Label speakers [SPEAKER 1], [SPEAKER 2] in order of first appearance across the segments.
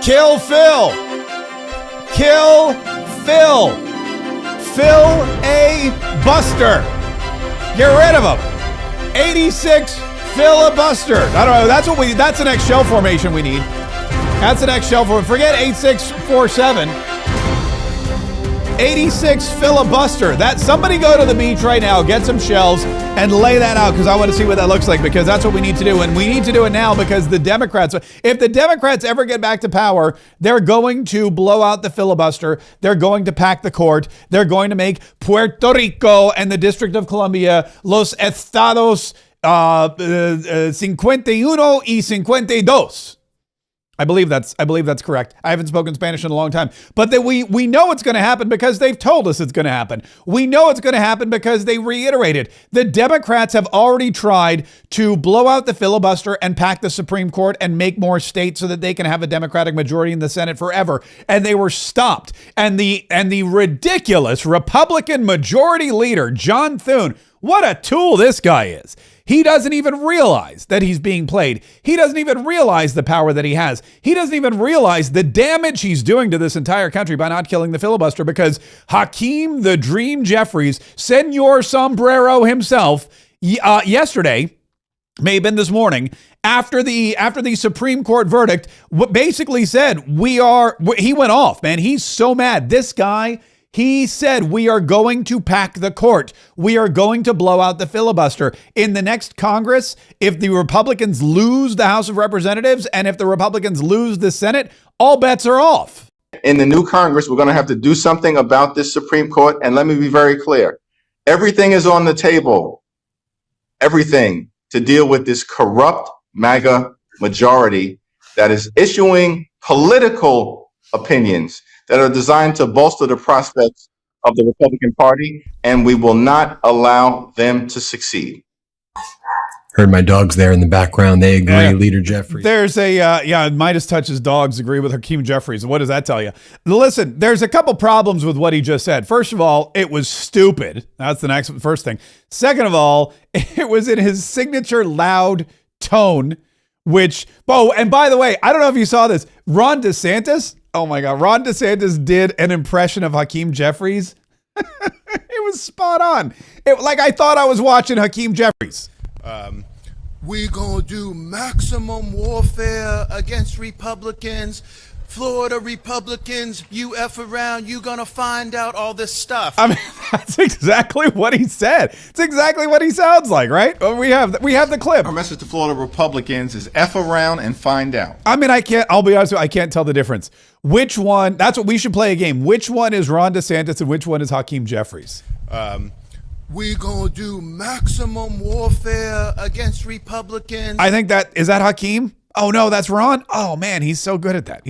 [SPEAKER 1] Kill Phil. Kill Phil. Phil A. Buster. Get rid of him. 86 filibuster. I don't know. That's the next shell formation we need. That's the next shell formation. Forget 8647. 86 filibuster. Somebody go to the beach right now, get some shells, and lay that out, because I want to see what that looks like, because that's what we need to do. And we need to do it now, because the Democrats, if the Democrats ever get back to power, they're going to blow out the filibuster. They're going to pack the court. They're going to make Puerto Rico and the District of Columbia los estados 51 y 52. I believe that's correct. I haven't spoken Spanish in a long time, but that we know it's going to happen because they've told us it's going to happen. We know it's going to happen because they reiterated. The Democrats have already tried to blow out the filibuster and pack the Supreme Court and make more states so that they can have a Democratic majority in the Senate forever, and they were stopped. And the ridiculous Republican Majority Leader John Thune, what a tool this guy is. He doesn't even realize that he's being played. He doesn't even realize the power that he has. He doesn't even realize the damage he's doing to this entire country by not killing the filibuster, because Hakeem the Dream Jeffries, Senor Sombrero himself, yesterday, may have been this morning, after the Supreme Court verdict, basically said, he went off, man. He's so mad. This guy, he said, we are going to pack the court. We are going to blow out the filibuster. In the next Congress, if the Republicans lose the House of Representatives and if the Republicans lose the Senate, all bets are off.
[SPEAKER 2] In the new Congress, we're going to have to do something about this Supreme Court. And let me be very clear. Everything is on the table. Everything to deal with this corrupt MAGA majority that is issuing political opinions that are designed to bolster the prospects of the Republican Party, and we will not allow them to succeed.
[SPEAKER 3] Heard my dogs there in the background. They agree, Leader Jeffries.
[SPEAKER 1] There's Midas touches dogs, agree with Hakeem Jeffries. What does that tell you? Listen, there's a couple problems with what he just said. First of all, it was stupid. That's the first thing. Second of all, it was in his signature loud tone, and by the way, I don't know if you saw this. Ron DeSantis, oh my God, Ron DeSantis did an impression of Hakeem Jeffries. It was spot on. I thought I was watching Hakeem Jeffries.
[SPEAKER 4] We gonna do maximum warfare against Republicans. Florida Republicans, you F around, you gonna find out all this stuff.
[SPEAKER 1] I mean, that's exactly what he said. It's exactly what he sounds like, right? Well, we have the clip.
[SPEAKER 5] Our message to Florida Republicans is F around and find out.
[SPEAKER 1] I mean, I'll be honest with you, I can't tell the difference. Which one, that's what we should play a game. Which one is Ron DeSantis and which one is Hakeem Jeffries?
[SPEAKER 4] We gonna do maximum warfare against Republicans.
[SPEAKER 1] I think is that Hakeem? Oh no, that's Ron. Oh man, he's so good at that.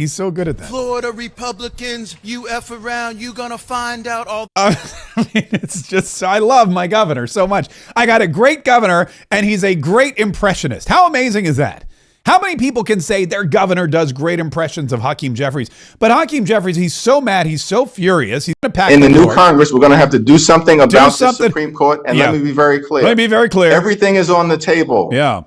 [SPEAKER 4] Florida Republicans, you F around, you gonna find out all.
[SPEAKER 1] I mean, it's just, I love my governor so much. I got a great governor and he's a great impressionist. How amazing is that? How many people can say their governor does great impressions of Hakeem Jeffries? But Hakeem Jeffries, he's so mad, he's so furious. He's going to pack
[SPEAKER 2] in the new
[SPEAKER 1] court.
[SPEAKER 2] Congress, we're going to have to do something about the Supreme Court. And let me be very clear. Everything is on the table.
[SPEAKER 1] Yeah.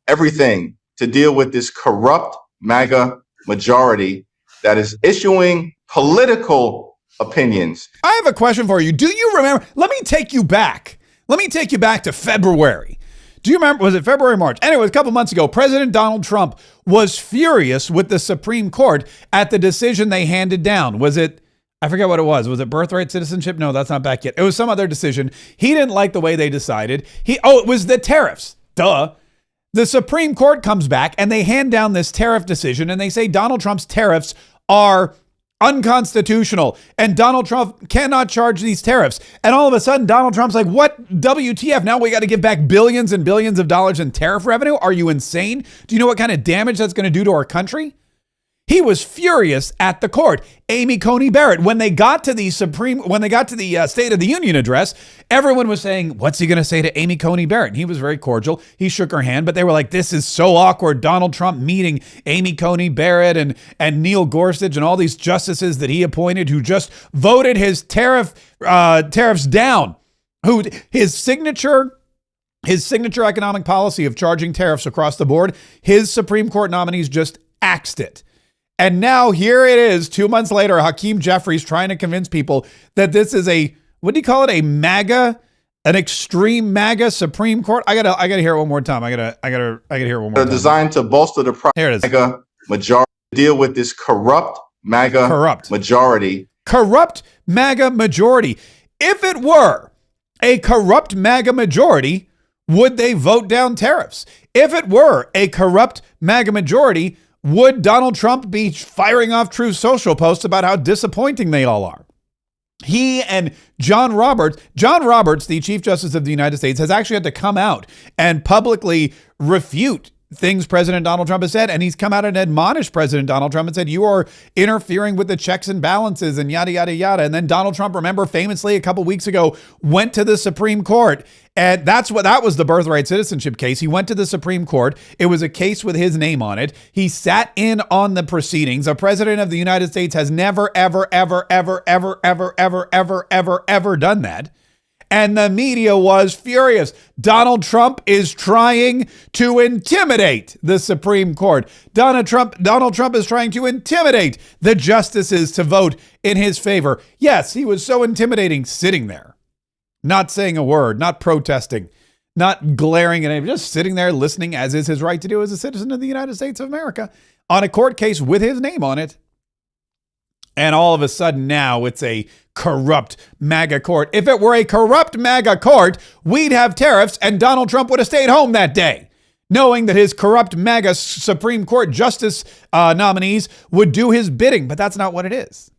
[SPEAKER 2] Everything to deal with this corrupt MAGA majority that is issuing political opinions.
[SPEAKER 1] I have a question for you. Do you remember? Let me take you back to February. Do you remember? Was it February, March? Anyway, a couple months ago, President Donald Trump was furious with the Supreme Court at the decision they handed down. Was it, I forget what it was. Was it birthright citizenship? No, that's not back yet. It was some other decision. He didn't like the way they decided. It was the tariffs. Duh. The Supreme Court comes back and they hand down this tariff decision and they say Donald Trump's tariffs are unconstitutional and Donald Trump cannot charge these tariffs. And all of a sudden, Donald Trump's like, what? WTF? Now we got to give back billions and billions of dollars in tariff revenue? Are you insane? Do you know what kind of damage that's going to do to our country? He was furious at the court. Amy Coney Barrett, when they got to the State of the Union address, everyone was saying, what's he going to say to Amy Coney Barrett? And he was very cordial. He shook her hand, but they were like, this is so awkward. Donald Trump meeting Amy Coney Barrett and Neil Gorsuch and all these justices that he appointed who just voted his tariffs down. His signature economic policy of charging tariffs across the board, his Supreme Court nominees just axed it. And now here it is, 2 months later, Hakeem Jeffries trying to convince people that this is a, what do you call it? A MAGA, an extreme MAGA Supreme Court. I gotta hear it one more time. I gotta hear it one more
[SPEAKER 2] They're
[SPEAKER 1] time.
[SPEAKER 2] designed to bolster the
[SPEAKER 1] Here it is.
[SPEAKER 2] MAGA majority, deal with this corrupt MAGA majority.
[SPEAKER 1] Corrupt MAGA majority. If it were a corrupt MAGA majority, would they vote down tariffs? If it were a corrupt MAGA majority, would Donald Trump be firing off Truth Social posts about how disappointing they all are? He and John Roberts, the Chief Justice of the United States, has actually had to come out and publicly refute things President Donald Trump has said. And he's come out and admonished President Donald Trump and said, you are interfering with the checks and balances and yada, yada, yada. And then Donald Trump, remember, famously a couple weeks ago, went to the Supreme Court. And that was the birthright citizenship case. He went to the Supreme Court. It was a case with his name on it. He sat in on the proceedings. A president of the United States has never, ever, ever, ever, ever, ever, ever, ever, ever, ever done that. And the media was furious. Donald Trump is trying to intimidate the Supreme Court. Donald Trump is trying to intimidate the justices to vote in his favor. Yes, he was so intimidating sitting there, not saying a word, not protesting, not glaring at him, just sitting there listening, as is his right to do as a citizen of the United States of America, on a court case with his name on it. And all of a sudden now it's a corrupt MAGA court. If it were a corrupt MAGA court, we'd have tariffs and Donald Trump would have stayed home that day, knowing that his corrupt MAGA Supreme Court justice nominees would do his bidding. But that's not what it is.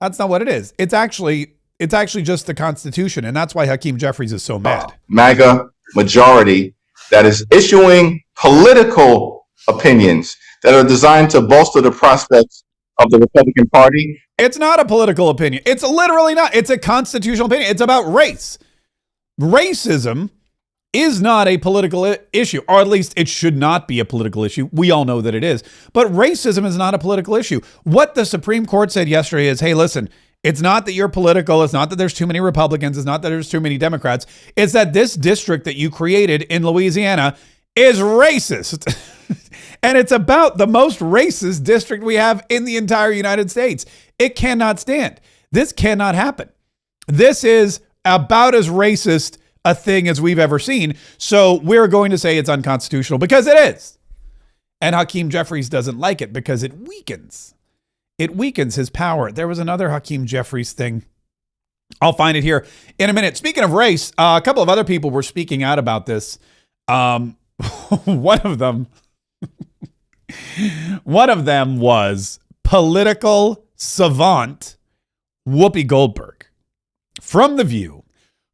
[SPEAKER 1] That's not what it is. It's actually just the Constitution. And that's why Hakeem Jeffries is so mad.
[SPEAKER 2] MAGA majority that is issuing political opinions that are designed to bolster the prospects of the Republican Party.
[SPEAKER 1] It's not a political opinion. It's literally not. It's a constitutional opinion. It's about race. Racism is not a political issue, or at least it should not be a political issue. We all know that it is. But racism is not a political issue. What the Supreme Court said yesterday is, hey, listen, it's not that you're political. It's not that there's too many Republicans. It's not that there's too many Democrats. It's that this district that you created in Louisiana is racist. And it's about the most racist district we have in the entire United States. It cannot stand. This cannot happen. This is about as racist a thing as we've ever seen. So we're going to say it's unconstitutional because it is. And Hakeem Jeffries doesn't like it because it weakens his power. There was another Hakeem Jeffries thing. I'll find it here in a minute. Speaking of race, a couple of other people were speaking out about this. One of them was political savant Whoopi Goldberg from The View,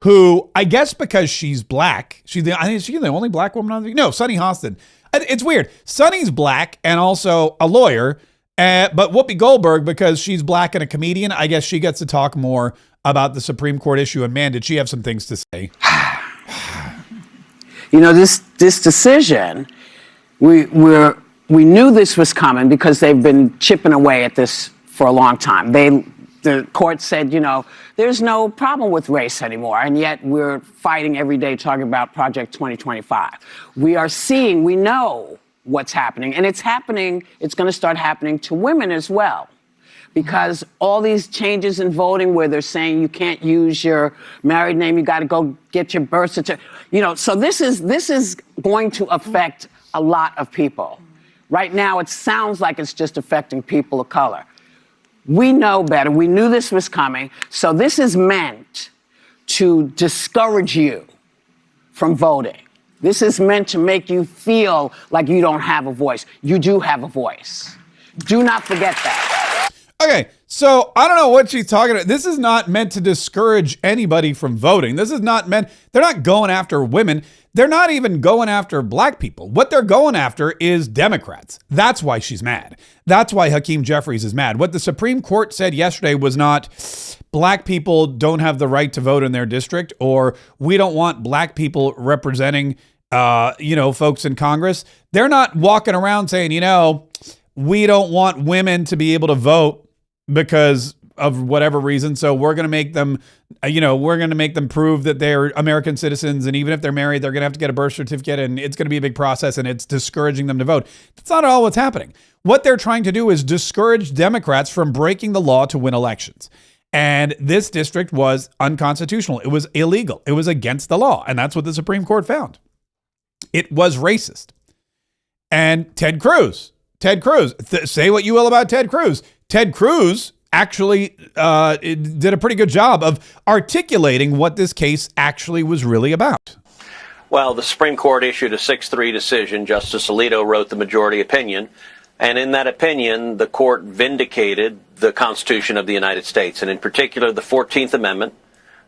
[SPEAKER 1] who I guess because she's black, she's the only black woman on The View. No, Sunny Hostin. It's weird. Sunny's black and also a lawyer, but Whoopi Goldberg, because she's black and a comedian, I guess she gets to talk more about the Supreme Court issue. And man, did she have some things to say.
[SPEAKER 6] You know, this decision, we knew this was coming because they've been chipping away at this for a long time. The court said, you know, there's no problem with race anymore, and yet we're fighting every day talking about Project 2025. We know what's happening, and it's happening, it's going to start happening to women as well. Because all these changes in voting where they're saying you can't use your married name, you got to go get your birth certificate. You know, so this is going to affect a lot of people. Right now, it sounds like it's just affecting people of color. We know better. We knew this was coming. So this is meant to discourage you from voting. This is meant to make you feel like you don't have a voice. You do have a voice. Do not forget that.
[SPEAKER 1] Okay, so I don't know what she's talking about. This is not meant to discourage anybody from voting. This is not meant, they're not going after women. They're not even going after black people. What they're going after is Democrats. That's why she's mad. That's why Hakeem Jeffries is mad. What the Supreme Court said yesterday was not black people don't have the right to vote in their district, or we don't want black people representing, folks in Congress. They're not walking around saying, we don't want women to be able to vote because of whatever reason. So we're going to make them, we're going to make them prove that they're American citizens. And even if they're married, they're going to have to get a birth certificate, and it's going to be a big process, and it's discouraging them to vote. That's not at all what's happening. What they're trying to do is discourage Democrats from breaking the law to win elections. And this district was unconstitutional. It was illegal. It was against the law. And that's what the Supreme Court found. It was racist. And Ted Cruz, say what you will about Ted Cruz. Ted Cruz actually did a pretty good job of articulating what this case actually was really about.
[SPEAKER 7] Well, the Supreme Court issued a 6-3 decision. Justice Alito wrote the majority opinion. And in that opinion, the court vindicated the Constitution of the United States, and in particular, the 14th Amendment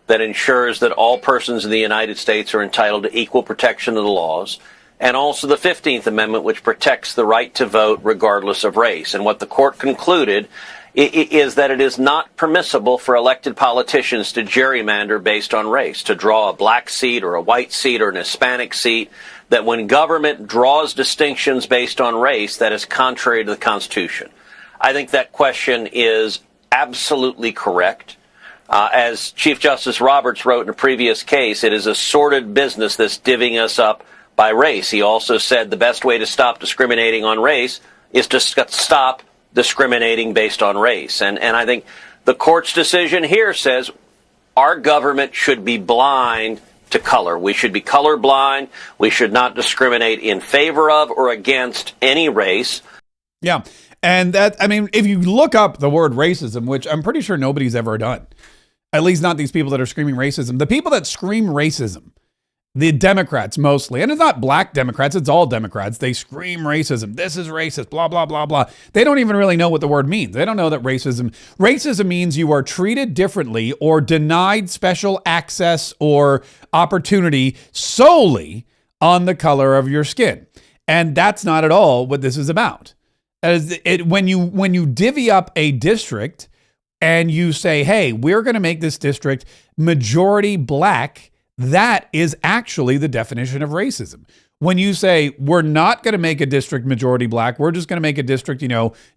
[SPEAKER 7] that ensures that all persons in the United States are entitled to equal protection of the laws, and also the 15th Amendment, which protects the right to vote regardless of race. And what the court concluded is that it is not permissible for elected politicians to gerrymander based on race, to draw a black seat or a white seat or an Hispanic seat, that when government draws distinctions based on race, that is contrary to the Constitution. I think that question is absolutely correct. As Chief Justice Roberts wrote in a previous case, it is a sordid business that's divvying us up by race. He also said the best way to stop discriminating on race is to stop discriminating based on race. And I think the court's decision here says our government should be blind to color. We should be colorblind. We should not discriminate in favor of or against any race.
[SPEAKER 1] Yeah. And if you look up the word racism, which I'm pretty sure nobody's ever done, at least not these people that are screaming racism, the people that scream racism, the Democrats mostly, and it's not black Democrats, it's all Democrats. They scream racism. This is racist, blah, blah, blah, blah. They don't even really know what the word means. They don't know that racism means you are treated differently or denied special access or opportunity solely on the color of your skin. And that's not at all what this is about. When you divvy up a district and you say, hey, we're going to make this district majority black, that is actually the definition of racism. When you say we're not going to make a district majority black, we're just going to make a district,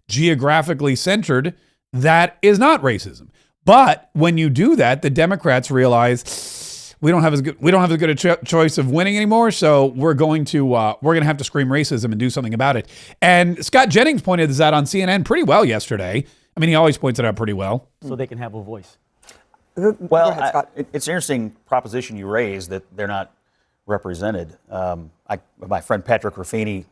[SPEAKER 1] geographically centered, that is not racism. But when you do that, the Democrats realize we don't have as good a choice of winning anymore, so we're going to have to scream racism and do something about it. And Scott Jennings pointed this out on CNN pretty well yesterday. I mean, he always points it out pretty well.
[SPEAKER 8] So they can have a voice.
[SPEAKER 9] Well, it's an interesting proposition you raised that they're not represented. My friend Patrick Ruffini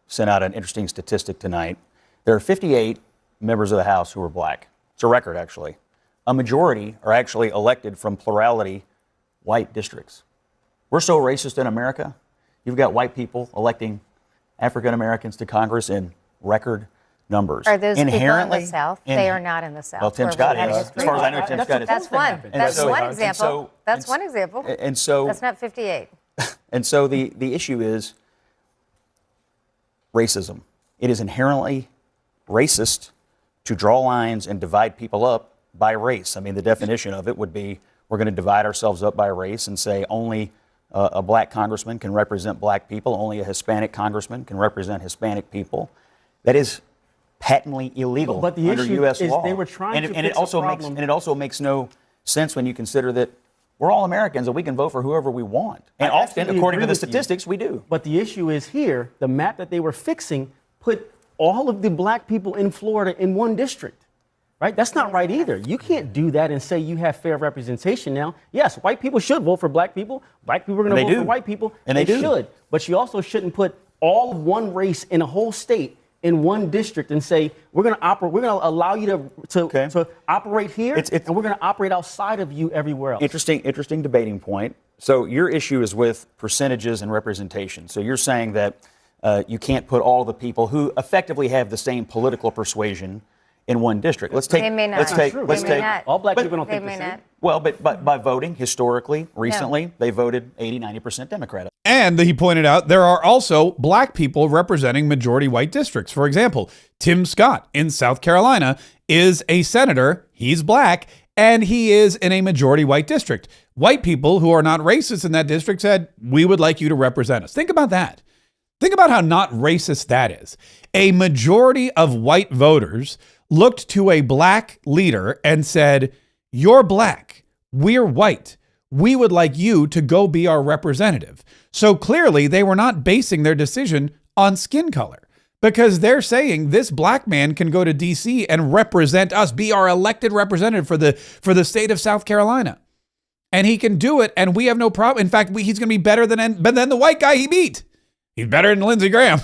[SPEAKER 9] sent out an interesting statistic tonight. There are 58 members of the House who are black. It's a record, actually. A majority are actually elected from plurality white districts. We're so racist in America. You've got white people electing African Americans to Congress in record numbers.
[SPEAKER 10] Are those people in the South? They are not in the South.
[SPEAKER 9] Well, Tim Scott is. As far as I know, Tim Scott is.
[SPEAKER 10] That's one. That's one example. That's one example.
[SPEAKER 9] And so
[SPEAKER 10] that's not 58.
[SPEAKER 9] And so the issue is racism. It is inherently racist to draw lines and divide people up by race. I mean, the definition of it would be we're going to divide ourselves up by race and say only a black congressman can represent black people, only a Hispanic congressman can represent Hispanic people. That is patently illegal
[SPEAKER 8] but the
[SPEAKER 9] under
[SPEAKER 8] issue
[SPEAKER 9] U.S.
[SPEAKER 8] is
[SPEAKER 9] law.
[SPEAKER 8] they were trying to
[SPEAKER 9] and it also makes and it also makes no sense when you consider that we're all Americans and we can vote for whoever we want. And often, according to the statistics, we do.
[SPEAKER 8] But the issue is here, the map that they were fixing put all of the black people in Florida in one district. Right? That's not right either. You can't do that and say you have fair representation now. Yes, white people should vote for black people. Black people are going to vote for white people.
[SPEAKER 9] And they
[SPEAKER 8] should. But you also shouldn't put all of one race in a whole state in one district and say we're going to operate. We're going to allow you to operate here, and we're going to operate outside of you everywhere else.
[SPEAKER 9] Interesting debating point. So your issue is with percentages and representation. So you're saying that you can't put all the people who effectively have the same political persuasion in one district.
[SPEAKER 10] They may not.
[SPEAKER 8] All black people don't think the same.
[SPEAKER 9] Well, but by voting historically, recently, they voted 80, 90% Democrat.
[SPEAKER 1] And he pointed out there are also black people representing majority white districts. For example, Tim Scott in South Carolina is a senator. He's black, and he is in a majority white district. White people who are not racist in that district said, we would like you to represent us. Think about that. Think about how not racist that is. A majority of white voters looked to a black leader and said, "You're black, we're white. We would like you to go be our representative." So clearly they were not basing their decision on skin color, because they're saying this black man can go to DC and represent us, be our elected representative for the state of South Carolina. And he can do it, and we have no problem. In fact, he's going to be better than the white guy he beat. He's better than Lindsey Graham.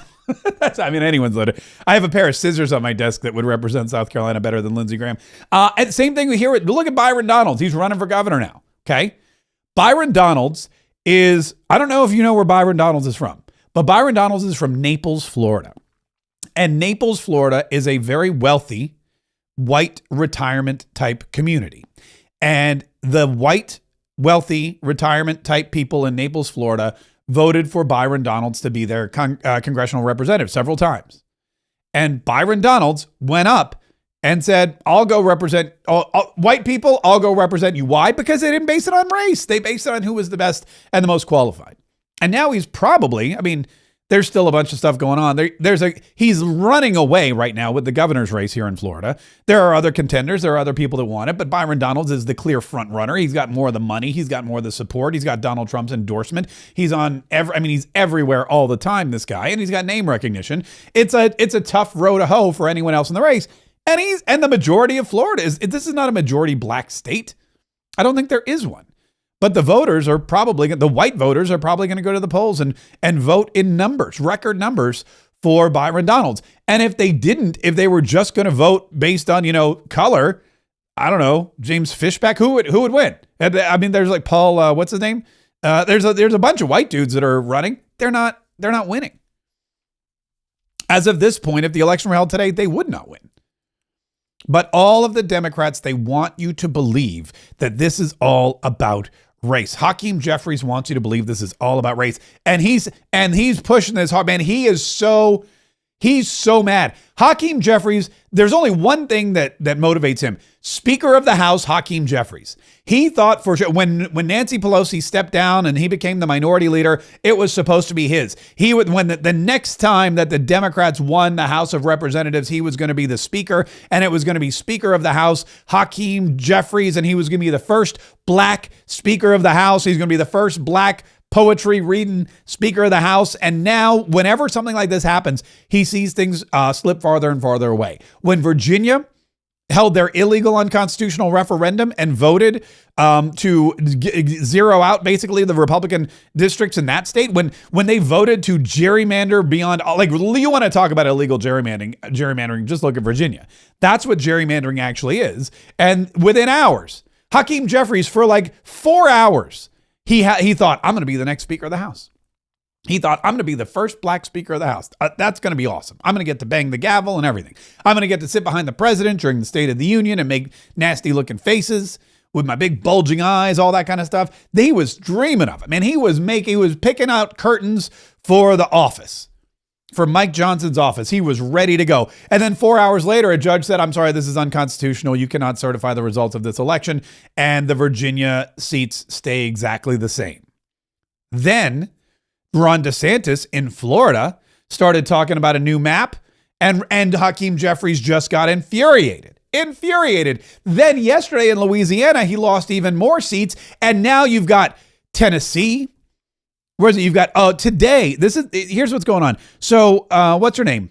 [SPEAKER 1] Anyone's loaded. I have a pair of scissors on my desk that would represent South Carolina better than Lindsey Graham. And same thing we hear. Look at Byron Donalds. He's running for governor now. Okay. Byron Donalds is, I don't know if you know where Byron Donalds is from, but Byron Donalds is from Naples, Florida. And Naples, Florida is a very wealthy white retirement type community. And the white wealthy retirement type people in Naples, Florida voted for Byron Donalds to be their congressional representative several times. And Byron Donalds went up and said, "I'll go represent white people. I'll go represent you." Why? Because they didn't base it on race. They based it on who was the best and the most qualified. And now he's probably, there's still a bunch of stuff going on. He's running away right now with the governor's race here in Florida. There are other contenders. There are other people that want it, but Byron Donalds is the clear front runner. He's got more of the money. He's got more of the support. He's got Donald Trump's endorsement. He's on he's everywhere all the time, this guy, and he's got name recognition. It's a tough row to hoe for anyone else in the race. And the majority of Florida this is not a majority black state. I don't think there is one. But the white voters are probably going to go to the polls and vote in numbers, record numbers for Byron Donalds. And if they were just going to vote based on, color, I don't know, James Fishback, who would win? There's like Paul, what's his name? There's a bunch of white dudes that are running. They're not winning. As of this point, if the election were held today, they would not win. But all of the Democrats, they want you to believe that this is all about race. Hakeem Jeffries wants you to believe this is all about race. And he's pushing this hard, man. He's so mad. Hakeem Jeffries, there's only one thing that motivates him. Speaker of the House, Hakeem Jeffries. He thought for sure when Nancy Pelosi stepped down and he became the minority leader, it was supposed to be his. When the next time that the Democrats won the House of Representatives, he was going to be the speaker, and it was going to be Speaker of the House, Hakeem Jeffries, and he was going to be the first black Speaker of the House. He's going to be the first black poetry reading Speaker of the House. And now whenever something like this happens, he sees things slip farther and farther away. When Virginia held their illegal unconstitutional referendum and voted to zero out basically the Republican districts in that state, when they voted to gerrymander beyond, like, you want to talk about illegal gerrymandering, just look at Virginia. That's what gerrymandering actually is. And within hours, Hakeem Jeffries, for like 4 hours, he thought, "I'm going to be the next Speaker of the House." He thought, "I'm going to be the first black Speaker of the House. That's going to be awesome. I'm going to get to bang the gavel and everything. I'm going to get to sit behind the president during the State of the Union and make nasty looking faces with my big bulging eyes," all that kind of stuff. He was dreaming of it, man. He was picking out curtains for the office, for Mike Johnson's office. He was ready to go. And then 4 hours later, a judge said, "I'm sorry, this is unconstitutional. You cannot certify the results of this election." And the Virginia seats stay exactly the same. Then Ron DeSantis in Florida started talking about a new map, and Hakeem Jeffries just got infuriated. Then yesterday in Louisiana, he lost even more seats. And now you've got Tennessee. Where is it? You've got, today, here's what's going on. So what's her name?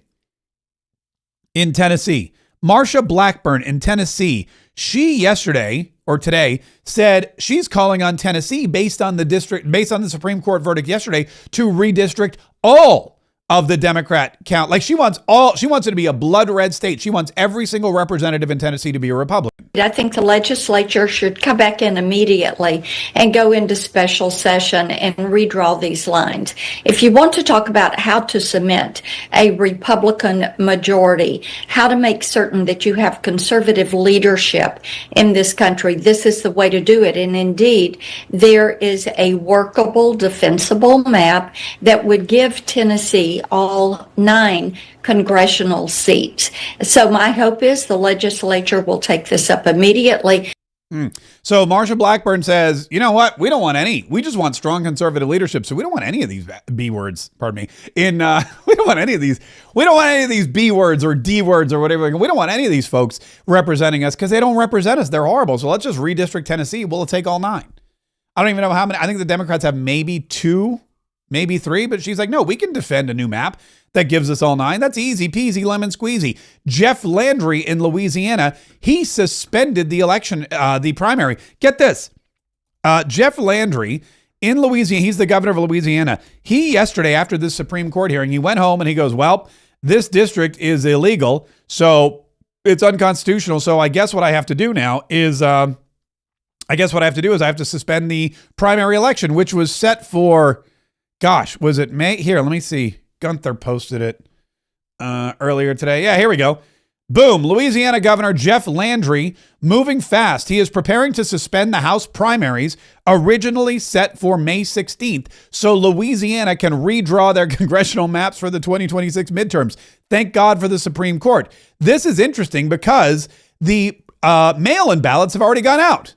[SPEAKER 1] In Tennessee, Marsha Blackburn in Tennessee. She yesterday or today said she's calling on Tennessee based on the Supreme Court verdict yesterday to redistrict all of the Democrat count. Like she wants it to be a blood red state. She wants every single representative in Tennessee to be a Republican.
[SPEAKER 11] I think the legislature should come back in immediately and go into special session and redraw these lines. If you want to talk about how to cement a Republican majority, how to make certain that you have conservative leadership in this country, this is the way to do it. And indeed, there is a workable, defensible map that would give Tennessee all 9 congressional seats. So my hope is the legislature will take this up immediately.
[SPEAKER 1] So Marsha Blackburn says, you know what? We don't want any. We just want strong conservative leadership. So we don't want any of these B words. Pardon me. We don't want any of these. We don't want any of these B words or D words or whatever. We don't want any of these folks representing us because they don't represent us. They're horrible. So let's just redistrict Tennessee. We'll take all 9. I don't even know how many. I think the Democrats have maybe 2, maybe 3. But she's like, no, we can defend a new map that gives us all 9. That's easy peasy lemon squeezy. Jeff Landry in Louisiana, he suspended the election, the primary. Get this. Jeff Landry in Louisiana, he's the governor of Louisiana. He yesterday, after this Supreme Court hearing, he went home and he goes, well, this district is illegal, so it's unconstitutional. So I guess what I have to do now is, I have to suspend the primary election, which was set for, gosh, was it May? Here, let me see. Gunther posted it earlier today. Yeah, here we go. Boom. Louisiana Governor Jeff Landry moving fast. He is preparing to suspend the House primaries originally set for May 16th so Louisiana can redraw their congressional maps for the 2026 midterms. Thank God for the Supreme Court. This is interesting because the mail-in ballots have already gone out.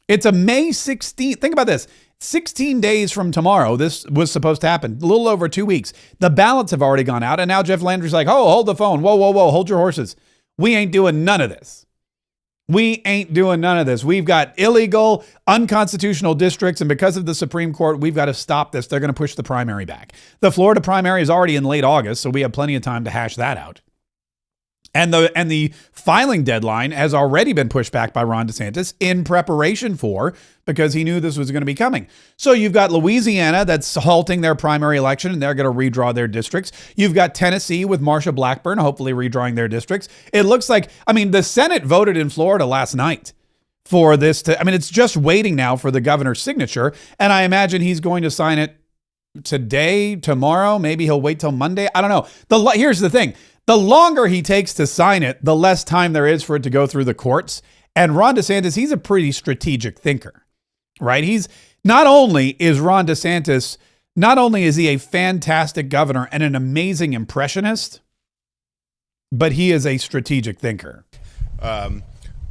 [SPEAKER 1] It's a May 16th. Think about this. 16 days from tomorrow, this was supposed to happen. A little over 2 weeks. The ballots have already gone out. And now Jeff Landry's like, oh, hold the phone. Whoa, whoa, whoa. Hold your horses. We ain't doing none of this. We ain't doing none of this. We've got illegal, unconstitutional districts. And because of the Supreme Court, we've got to stop this. They're going to push the primary back. The Florida primary is already in late August, so we have plenty of time to hash that out. And the filing deadline has already been pushed back by Ron DeSantis in preparation for, because he knew this was going to be coming. So you've got Louisiana that's halting their primary election and they're going to redraw their districts. You've got Tennessee with Marsha Blackburn hopefully redrawing their districts. It looks like, the Senate voted in Florida last night for this to, it's just waiting now for the governor's signature. And I imagine he's going to sign it today, tomorrow. Maybe he'll wait till Monday. I don't know. Here's the thing. The longer he takes to sign it, the less time there is for it to go through the courts. And Ron DeSantis, he's a pretty strategic thinker, right? Not only is he a fantastic governor and an amazing impressionist, but he is a strategic thinker.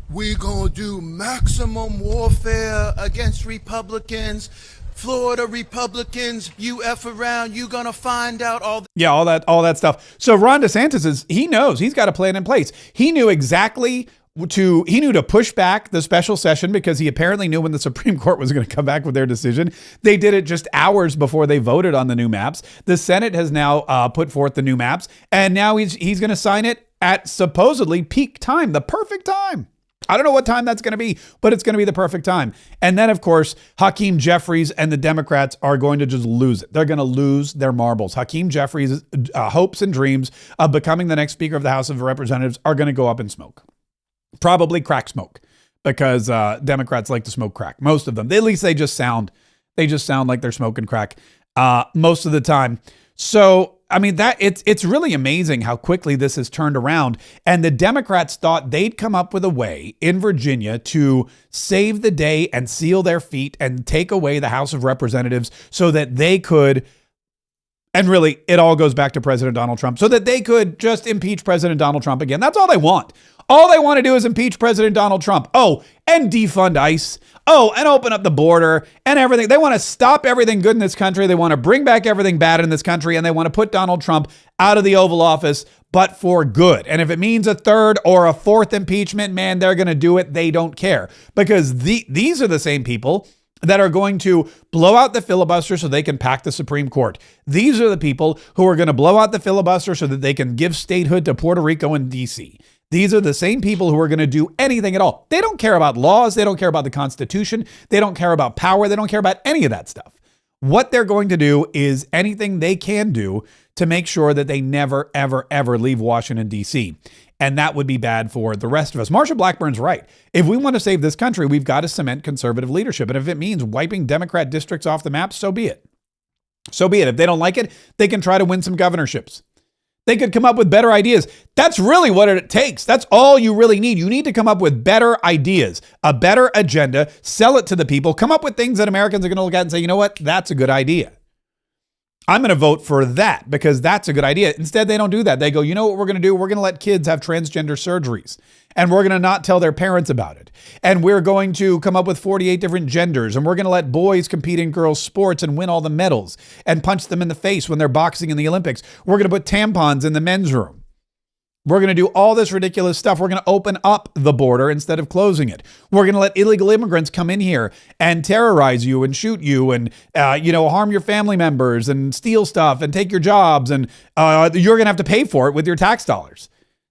[SPEAKER 4] We're going to do maximum warfare against Republicans. Florida Republicans, you F around, you're going to find out all
[SPEAKER 1] that stuff. So Ron DeSantis he knows he's got a plan in place. He knew to push back the special session because he apparently knew when the Supreme Court was going to come back with their decision. They did it just hours before they voted on the new maps. The Senate has now put forth the new maps, and now he's going to sign it at supposedly peak time, the perfect time. I don't know what time that's going to be, but it's going to be the perfect time. And then, of course, Hakeem Jeffries and the Democrats are going to just lose it. They're going to lose their marbles. Hakeem Jeffries' hopes and dreams of becoming the next Speaker of the House of Representatives are going to go up in smoke. Probably crack smoke, because Democrats like to smoke crack. Most of them. At least they just sound like they're smoking crack most of the time. So it's really amazing how quickly this has turned around. And the Democrats thought they'd come up with a way in Virginia to save the day and seal their feet and take away the House of Representatives so that they could, and really it all goes back to President Donald Trump, so that they could just impeach President Donald Trump again. That's all they want. All they want to do is impeach President Donald Trump. Oh, and defund ICE. Oh, and open up the border and everything. They want to stop everything good in this country. They want to bring back everything bad in this country. And they want to put Donald Trump out of the Oval Office, but for good. And if it means a third or a fourth impeachment, man, they're going to do it. They don't care, because these are the same people that are going to blow out the filibuster so they can pack the Supreme Court. These are the people who are going to blow out the filibuster so that they can give statehood to Puerto Rico and DC. These are the same people who are going to do anything at all. They don't care about laws. They don't care about the Constitution. They don't care about power. They don't care about any of that stuff. What they're going to do is anything they can do to make sure that they never, ever, ever leave Washington, D.C. And that would be bad for the rest of us. Marsha Blackburn's right. If we want to save this country, we've got to cement conservative leadership. And if it means wiping Democrat districts off the map, so be it. So be it. If they don't like it, they can try to win some governorships. They could come up with better ideas. That's really what it takes. That's all you really need. You need to come up with better ideas, a better agenda, sell it to the people, come up with things that Americans are going to look at and say, you know what, that's a good idea. I'm going to vote for that because that's a good idea. Instead, they don't do that. They go, you know what we're going to do? We're going to let kids have transgender surgeries, and we're going to not tell their parents about it. And we're going to come up with 48 different genders, and we're going to let boys compete in girls' sports and win all the medals and punch them in the face when they're boxing in the Olympics. We're going to put tampons in the men's room. We're going to do all this ridiculous stuff. We're going to open up the border instead of closing it. We're going to let illegal immigrants come in here and terrorize you and shoot you and, harm your family members and steal stuff and take your jobs. And you're going to have to pay for it with your tax dollars.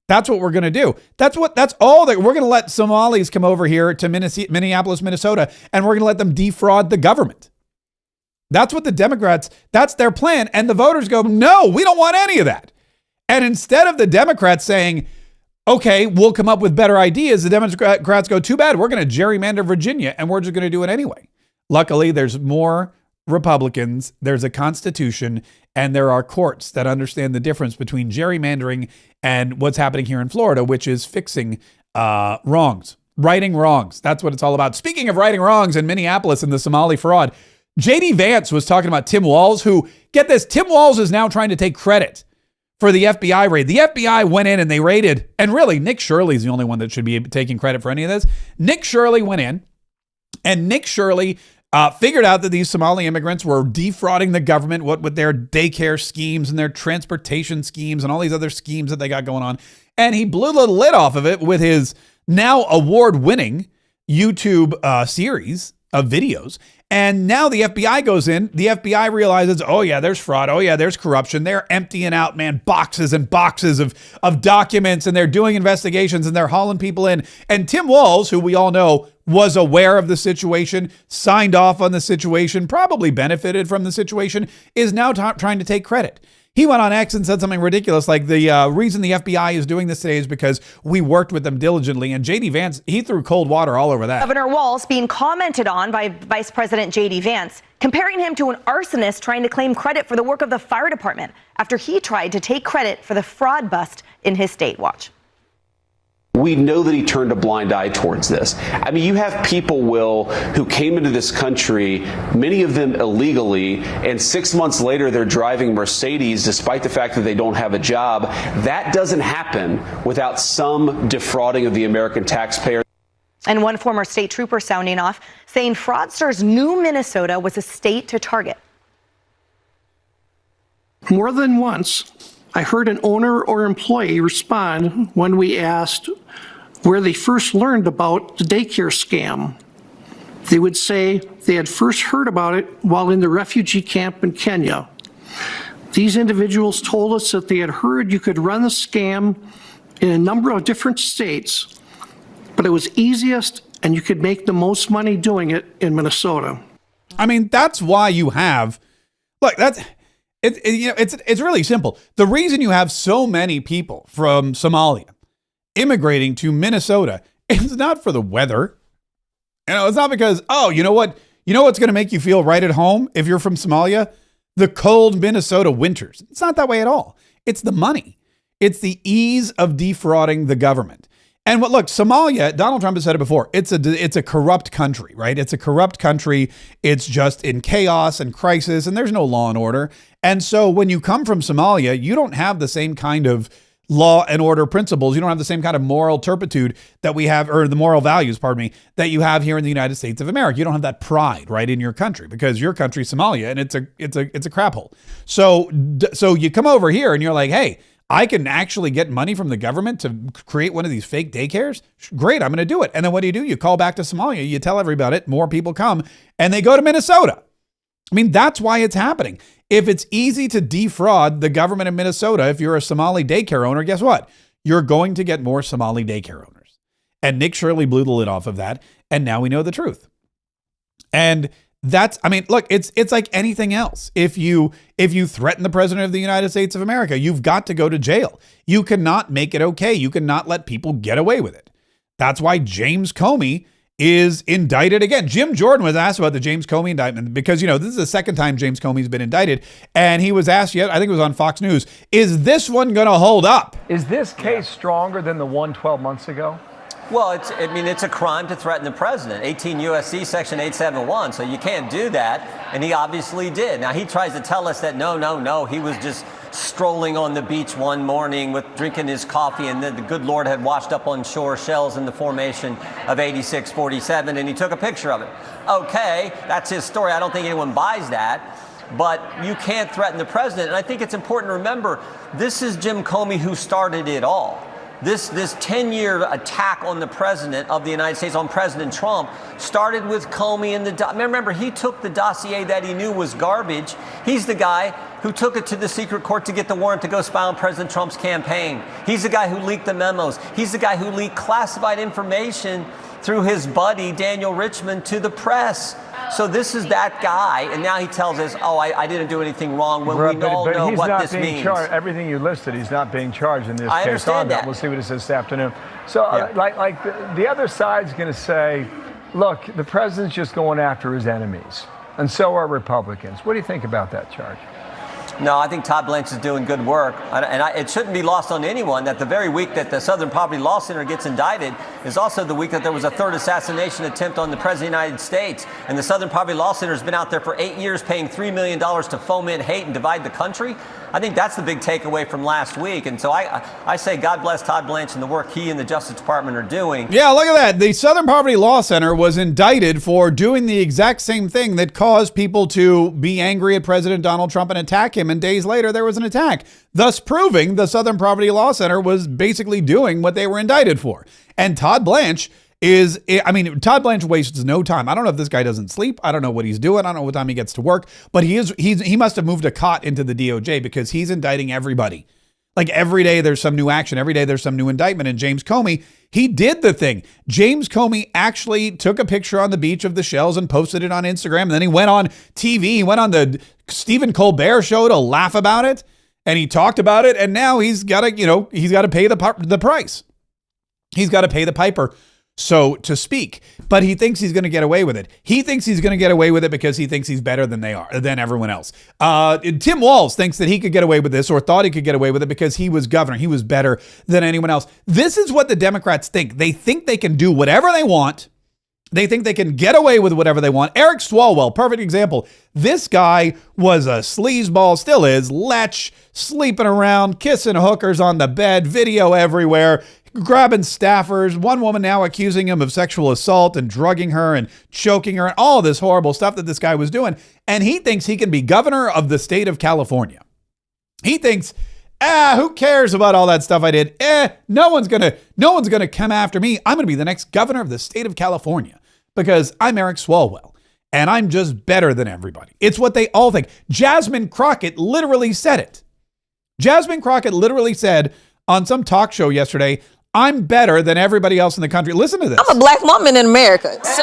[SPEAKER 1] That's what we're going to do. That's all that we're going to let Somalis come over here to Minneapolis, Minnesota, and we're going to let them defraud the government. That's what the Democrats, that's their plan. And the voters go, no, we don't want any of that. And instead of the Democrats saying, okay, we'll come up with better ideas, the Democrats go, too bad, we're going to gerrymander Virginia and we're just going to do it anyway. Luckily, there's more Republicans, there's a constitution, and there are courts that understand the difference between gerrymandering and what's happening here in Florida, which is fixing wrongs, righting wrongs. That's what it's all about. Speaking of righting wrongs in Minneapolis and the Somali fraud, J.D. Vance was talking about Tim Walz, who, get this, Tim Walz is now trying to take credit for the FBI raid. The FBI went in and they raided, and really Nick Shirley's the only one that should be taking credit for any of this. Nick Shirley went in, and Nick Shirley figured out that these Somali immigrants were defrauding the government with their daycare schemes and their transportation schemes and all these other schemes that they got going on. And he blew the lid off of it with his now award-winning YouTube series of videos. And now the FBI goes in, the FBI realizes, oh yeah, there's fraud. Oh yeah, there's corruption. They're emptying out, boxes and boxes of documents, and they're doing investigations and they're hauling people in. And Tim Walz, who we all know was aware of the situation, signed off on the situation, probably benefited from the situation, is now trying to take credit. He went on X and said something ridiculous like the reason the FBI is doing this today is because we worked with them diligently. And J.D. Vance, he threw cold water all over that.
[SPEAKER 12] Governor Walz being commented on by Vice President J.D. Vance, comparing him to an arsonist trying to claim credit for the work of the fire department after he tried to take credit for the fraud bust in his state. Watch.
[SPEAKER 13] We know that he turned a blind eye towards this. I mean, you have people, Will, who came into this country, many of them illegally, and 6 months later they're driving Mercedes despite the fact that they don't have a job. That doesn't happen without some defrauding of the American taxpayer.
[SPEAKER 12] And one former state trooper sounding off, saying fraudsters knew Minnesota was a state to target.
[SPEAKER 14] More than once, I heard an owner or employee respond when we asked where they first learned about the daycare scam. They would say they had first heard about it while in the refugee camp in Kenya. These individuals told us that they had heard you could run the scam in a number of different states, but it was easiest and you could make the most money doing it in Minnesota.
[SPEAKER 1] I mean, that's why you have, look, it's really simple. The reason you have so many people from Somalia immigrating to Minnesota is not for the weather. It's not because, you know what's going to make you feel right at home if you're from Somalia? The cold Minnesota winters. It's not that way at all. It's the money. It's the ease of defrauding the government. And look, Somalia, Donald Trump has said it before, it's a corrupt country, right? It's a corrupt country. It's just in chaos and crisis, and there's no law and order. And so when you come from Somalia, you don't have the same kind of law and order principles. You don't have the same kind of moral turpitude that we have, or the moral values, that you have here in the United States of America. You don't have that pride, right, in your country, because your country's Somalia, and it's a crap hole. So you come over here and you're like, hey, I can actually get money from the government to create one of these fake daycares. Great, I'm going to do it. And then what do? You call back to Somalia, you tell everybody about it, more people come, and they go to Minnesota. I mean, that's why it's happening. If it's easy to defraud the government in Minnesota, if you're a Somali daycare owner, guess what? You're going to get more Somali daycare owners. And Nick Shirley blew the lid off of that, and now we know the truth. And look, it's like anything else. If you threaten the president of the United States of America, you've got to go to jail. You cannot make it okay. You cannot let people get away with it. That's why James Comey is indicted again. Jim Jordan was asked about the James Comey indictment because, this is the second time James Comey's been indicted. And he was asked I think it was on Fox News, is this one going to hold up?
[SPEAKER 15] Is this case stronger than the one 12 months ago? Well, it's a crime to threaten the president. 18 U.S.C. Section 871. So you can't do that. And he obviously did. Now, he tries to tell us that no, he was just strolling on the beach one morning with drinking his coffee, and then the good Lord had washed up on shore shells in the formation of 86-47, and he took a picture of it. Okay, that's his story. I don't think anyone buys that. But you can't threaten the president. And I think it's important to remember, this is Jim Comey who started it all. This 10-year attack on the president of the United States, on President Trump, started with Comey and remember, he took the dossier that he knew was garbage. He's the guy who took it to the secret court to get the warrant to go spy on President Trump's campaign. He's the guy who leaked the memos. He's the guy who leaked classified information through his buddy, Daniel Richman, to the press. So this is that guy, and now he tells us, I didn't do anything wrong, when we all know what this means.
[SPEAKER 16] Everything you listed, he's not being charged in this case.
[SPEAKER 15] I understand that.
[SPEAKER 16] We'll see what it says this afternoon. So, the other side's going to say, look, the president's just going after his enemies, and so are Republicans. What do you think about that charge?
[SPEAKER 15] No, I think Todd Blanche is doing good work. It shouldn't be lost on anyone that the very week that the Southern Poverty Law Center gets indicted is also the week that there was a third assassination attempt on the President of the United States. And the Southern Poverty Law Center has been out there for 8 years paying $3 million to foment hate and divide the country. I think that's the big takeaway from last week. And so I say God bless Todd Blanche and the work he and the Justice Department are doing.
[SPEAKER 1] Yeah, look at that. The Southern Poverty Law Center was indicted for doing the exact same thing that caused people to be angry at President Donald Trump and attack him. And days later, there was an attack, thus proving the Southern Poverty Law Center was basically doing what they were indicted for. And Todd Blanche Todd Blanche wastes no time. I don't know if this guy doesn't sleep. I don't know what he's doing. I don't know what time he gets to work, but he must have moved a cot into the DOJ because he's indicting everybody. Like every day there's some new action. Every day there's some new indictment. And James Comey, he did the thing. James Comey actually took a picture on the beach of the shells and posted it on Instagram. And then he went on TV. He went on the Stephen Colbert show to laugh about it. And he talked about it. And now he's got to pay the price. He's got to pay the piper, so to speak, but he thinks he's going to get away with it. He thinks he's going to get away with it because he thinks he's better than everyone else. Tim Walz thinks that he could get away with this, or thought he could get away with it because he was governor. He was better than anyone else. This is what the Democrats think. They think they can do whatever they want. They think they can get away with whatever they want. Eric Swalwell, perfect example. This guy was a sleazeball, still is, lech, sleeping around, kissing hookers on the bed, video everywhere, grabbing staffers. One woman now accusing him of sexual assault and drugging her and choking her and all this horrible stuff that this guy was doing. And he thinks he can be governor of the state of California. He thinks, who cares about all that stuff I did? No one's gonna come after me. I'm gonna be the next governor of the state of California because I'm Eric Swalwell and I'm just better than everybody. It's what they all think. Jasmine Crockett literally said it. Jasmine Crockett literally said on some talk show yesterday, I'm better than everybody else in the country. Listen to this.
[SPEAKER 17] I'm a black woman in America. So,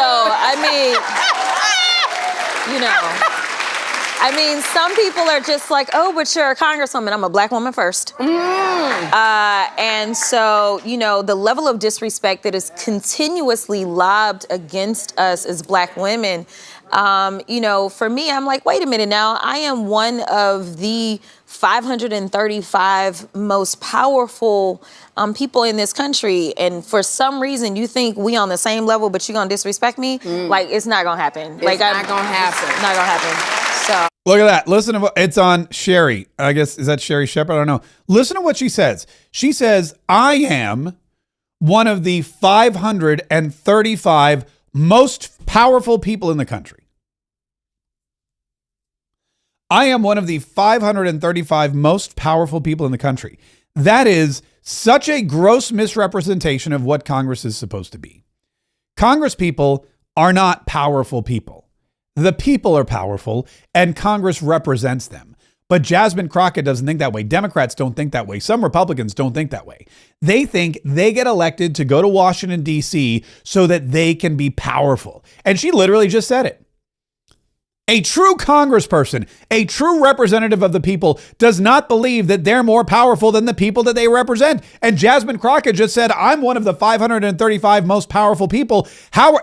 [SPEAKER 17] some people are just like, oh, but you're a congresswoman. I'm a black woman first. And so, the level of disrespect that is continuously lobbed against us as black women, for me, I'm like, wait a minute now. I am one of the 535 most powerful people in this country. And for some reason, you think we on the same level, but you're going to disrespect me? Like, it's not going to happen.
[SPEAKER 18] It's not going to happen.
[SPEAKER 17] It's not going to happen. So.
[SPEAKER 1] Look at that. Listen to it's on Sherry. I guess, is that Sherry Shepherd? I don't know. Listen to what she says. She says, I am one of the 535 most powerful people in the country. I am one of the 535 most powerful people in the country. That is such a gross misrepresentation of what Congress is supposed to be. Congress people are not powerful people. The people are powerful, and Congress represents them. But Jasmine Crockett doesn't think that way. Democrats don't think that way. Some Republicans don't think that way. They think they get elected to go to Washington, D.C. so that they can be powerful. And she literally just said it. A true congressperson, a true representative of the people, does not believe that they're more powerful than the people that they represent. And Jasmine Crockett just said, I'm one of the 535 most powerful people.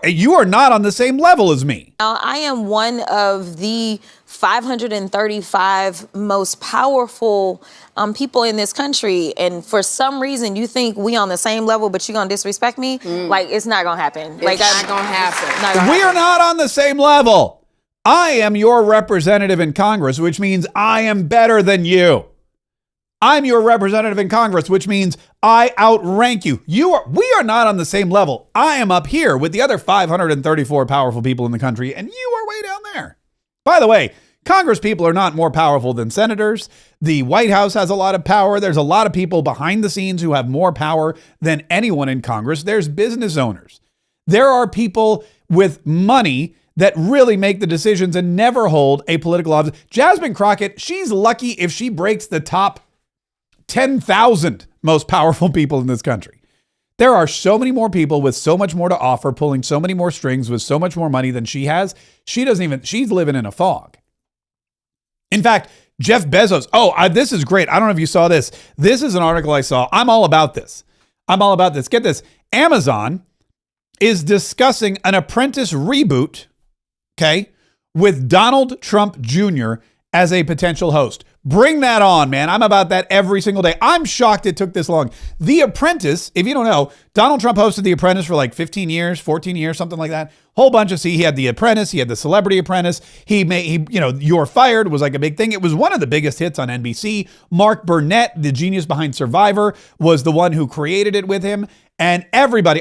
[SPEAKER 1] You are not on the same level as me.
[SPEAKER 17] I am one of the 535 most powerful people in this country, and for some reason you think we on the same level, but you're gonna disrespect me? Like, it's not gonna happen. Like,
[SPEAKER 6] It's not gonna happen.
[SPEAKER 1] We are not on the same level. I am your representative in Congress, which means I am better than you. I'm your representative in Congress, which means I outrank you. We are not on the same level. I am up here with the other 534 powerful people in the country, and you are way down there. By the way, Congress people are not more powerful than senators. The White House has a lot of power. There's a lot of people behind the scenes who have more power than anyone in Congress. There's business owners. There are people with money that really make the decisions and never hold a political office. Jasmine Crockett, she's lucky if she breaks the top 10,000 most powerful people in this country. There are so many more people with so much more to offer, pulling so many more strings with so much more money than she has. She's living in a fog. In fact, Jeff Bezos, this is great. I don't know if you saw this. This is an article I saw. I'm all about this. Get this. Amazon is discussing an Apprentice reboot, okay, with Donald Trump Jr. as a potential host. Bring that on, man. I'm about that every single day. I'm shocked it took this long. The Apprentice, if you don't know, Donald Trump hosted The Apprentice for like 15 years, 14 years, something like that. Whole bunch of, he had The Apprentice, he had The Celebrity Apprentice. You're Fired was like a big thing. It was one of the biggest hits on NBC. Mark Burnett, the genius behind Survivor, was the one who created it with him. And everybody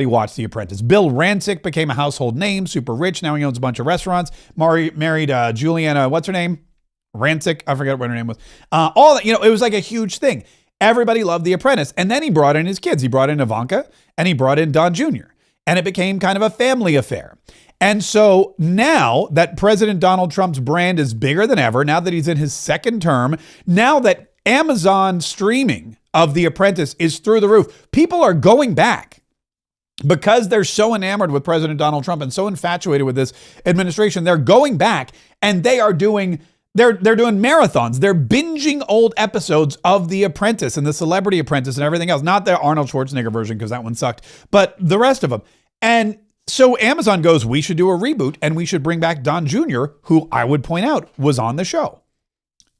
[SPEAKER 1] watched The Apprentice. Bill Rancic became a household name, super rich. Now he owns a bunch of restaurants. Married Juliana, what's her name? Rancic. I forget what her name was. It was like a huge thing. Everybody loved The Apprentice. And then he brought in his kids. He brought in Ivanka and he brought in Don Jr. And it became kind of a family affair. And so now that President Donald Trump's brand is bigger than ever, now that he's in his second term, now that Amazon streaming of The Apprentice is through the roof, people are going back because they're so enamored with President Donald Trump and so infatuated with this administration. They're going back and they're doing marathons. They're binging old episodes of The Apprentice and The Celebrity Apprentice and everything else. Not the Arnold Schwarzenegger version, because that one sucked, but the rest of them. And so Amazon goes, we should do a reboot and we should bring back Don Jr., who I would point out was on the show.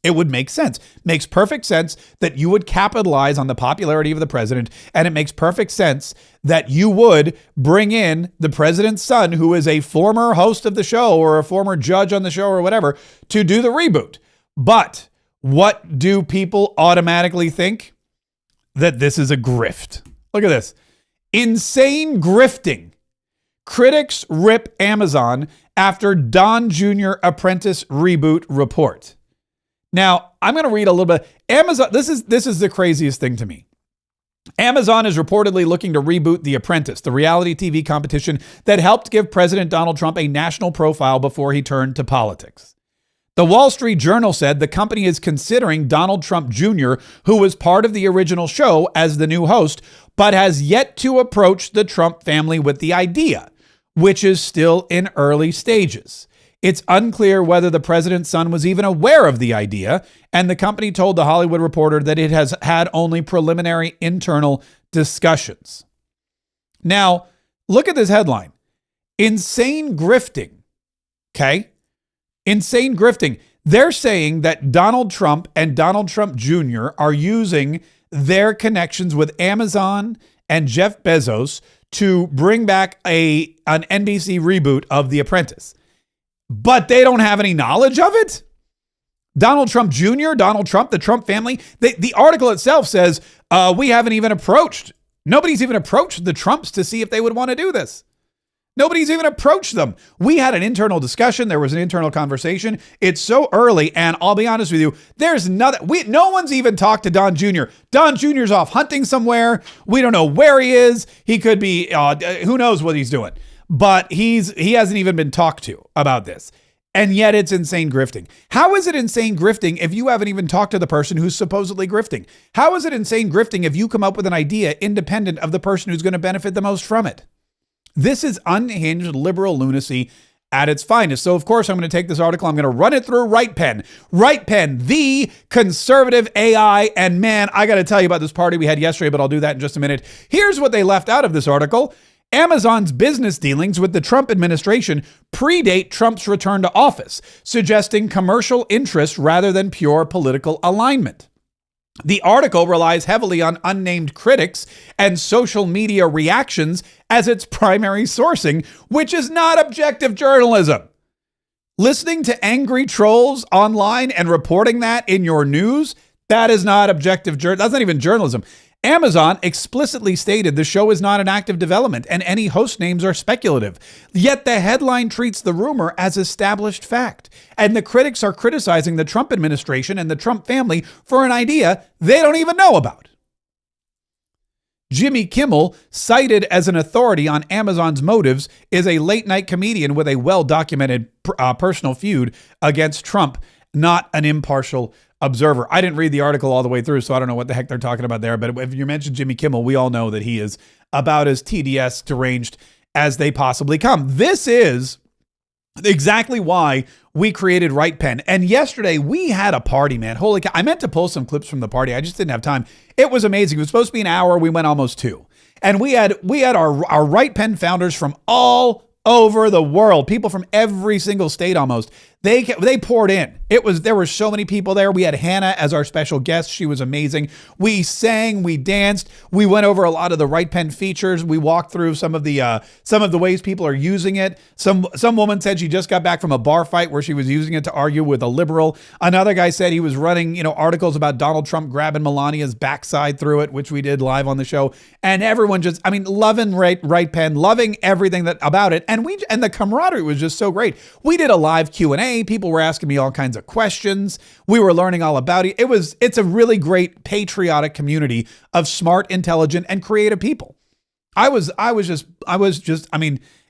[SPEAKER 1] It would make sense. Makes perfect sense that you would capitalize on the popularity of the president. And it makes perfect sense that you would bring in the president's son, who is a former host of the show or a former judge on the show or whatever, to do the reboot. But what do people automatically think? That this is a grift. Look at this. Insane grifting. Critics rip Amazon after Don Jr. Apprentice reboot report. Now, I'm going to read a little bit. Amazon, this is the craziest thing to me. Amazon is reportedly looking to reboot The Apprentice, the reality TV competition that helped give President Donald Trump a national profile before he turned to politics. The Wall Street Journal said the company is considering Donald Trump Jr., who was part of the original show, as the new host, but has yet to approach the Trump family with the idea, which is still in early stages. It's unclear whether the president's son was even aware of the idea, and the company told The Hollywood Reporter that it has had only preliminary internal discussions. Now, look at this headline. Insane grifting. Okay? Insane grifting. They're saying that Donald Trump and Donald Trump Jr. are using their connections with Amazon and Jeff Bezos to bring back an NBC reboot of The Apprentice. But they don't have any knowledge of it? Donald Trump Jr., Donald Trump, the Trump family, the article itself says, we haven't even approached. Nobody's even approached the Trumps to see if they would want to do this. Nobody's even approached them. We had an internal discussion. There was an internal conversation. It's so early, and I'll be honest with you, there's nothing. No one's even talked to Don Jr. Don Jr.'s off hunting somewhere. We don't know where he is. He could be, who knows what he's doing. But he hasn't even been talked to about this. And yet it's insane grifting. How is it insane grifting if you haven't even talked to the person who's supposedly grifting? How is it insane grifting if you come up with an idea independent of the person who's going to benefit the most from it? This is unhinged liberal lunacy at its finest. So, of course, I'm going to take this article. I'm going to run it through RightPen. RightPen, the conservative AI. And man, I got to tell you about this party we had yesterday, but I'll do that in just a minute. Here's what they left out of this article. Amazon's business dealings with the Trump administration predate Trump's return to office, suggesting commercial interest rather than pure political alignment. The article relies heavily on unnamed critics and social media reactions as its primary sourcing, which is not objective journalism. Listening to angry trolls online and reporting that in your news, that is not objective journalism. That's not even journalism. Amazon explicitly stated the show is not in active development and any host names are speculative. Yet the headline treats the rumor as established fact. And the critics are criticizing the Trump administration and the Trump family for an idea they don't even know about. Jimmy Kimmel, cited as an authority on Amazon's motives, is a late-night comedian with a well-documented personal feud against Trump, not an impartial observer. I didn't read the article all the way through, so I don't know what the heck they're talking about there. But if you mention Jimmy Kimmel, we all know that he is about as TDS deranged as they possibly come. This is exactly why we created RightPen. And yesterday we had a party, man. Holy cow. I meant to pull some clips from the party. I just didn't have time. It was amazing. It was supposed to be an hour. We went almost 2. And we had our RightPen founders from all over the world, people from every single state almost. They poured in. There were so many people there. We had Hannah as our special guest. She was amazing. We sang, we danced, we went over a lot of the RightPen features. We walked through some of the ways people are using it. Some woman said she just got back from a bar fight where she was using it to argue with a liberal. Another guy said he was running, articles about Donald Trump grabbing Melania's backside through it, which we did live on the show. And everyone just, loving RightPen, loving everything about it. And the camaraderie was just so great. We did a live Q&A. People were asking me all kinds of questions. We were learning all about it. It's a really great patriotic community of smart, intelligent, and creative people. I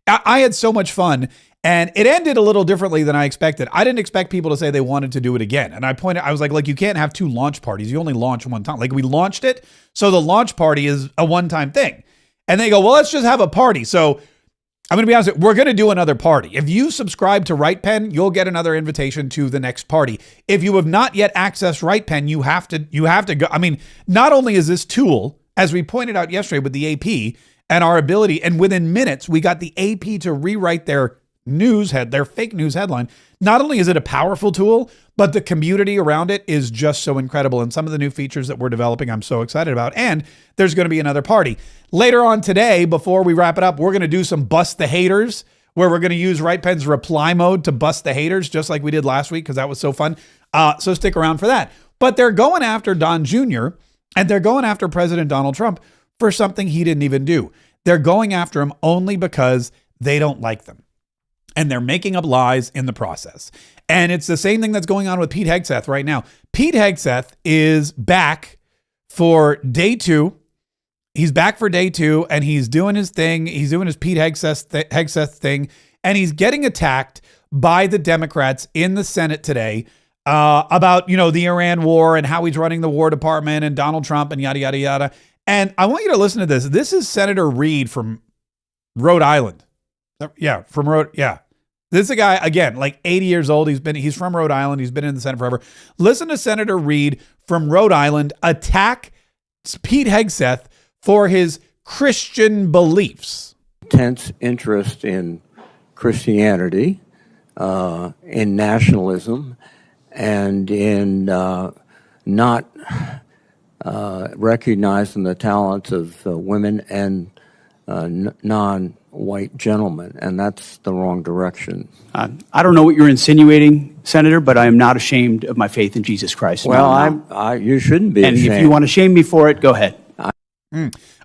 [SPEAKER 1] had so much fun, and it ended a little differently than I expected. I didn't expect people to say they wanted to do it again. And I was like, you can't have 2 launch parties. You only launch one time. Like, we launched it, so the launch party is a one-time thing. And they go, well, let's just have a party. So I'm going to be honest, we're going to do another party. If you subscribe to RightPen, you'll get another invitation to the next party. If you have not yet accessed RightPen, you have to go. Not only is this tool, as we pointed out yesterday with the AP and our ability, and within minutes, we got the AP to rewrite their fake news headline. Not only is it a powerful tool, but the community around it is just so incredible. And some of the new features that we're developing, I'm so excited about. And there's going to be another party. Later on today, before we wrap it up, we're going to do some Bust the Haters, where we're going to use RightPen's reply mode to bust the haters, just like we did last week, because that was so fun. So stick around for that. But they're going after Don Jr., and they're going after President Donald Trump for something he didn't even do. They're going after him only because they don't like them. And they're making up lies in the process. And it's the same thing that's going on with Pete Hegseth right now. Pete Hegseth is back for day 2. He's back for day 2, and he's doing his thing. He's doing his Pete Hegseth thing, and he's getting attacked by the Democrats in the Senate today about, the Iran war and how he's running the War Department and Donald Trump and yada, yada, yada. And I want you to listen to this. This is Senator Reed from Rhode Island. Yeah, this is a guy, again, like 80 years old. He's from Rhode Island. He's been in the Senate forever. Listen to Senator Reed from Rhode Island attack Pete Hegseth for his Christian beliefs.
[SPEAKER 18] Intense interest in Christianity, in nationalism, and in not recognizing the talents of women and non-white gentlemen, and that's the wrong direction.
[SPEAKER 19] I don't know what you're insinuating, Senator, but I am not ashamed of my faith in Jesus Christ.
[SPEAKER 18] Well, you shouldn't be
[SPEAKER 19] and
[SPEAKER 18] ashamed.
[SPEAKER 19] If you want to shame me for it, go ahead.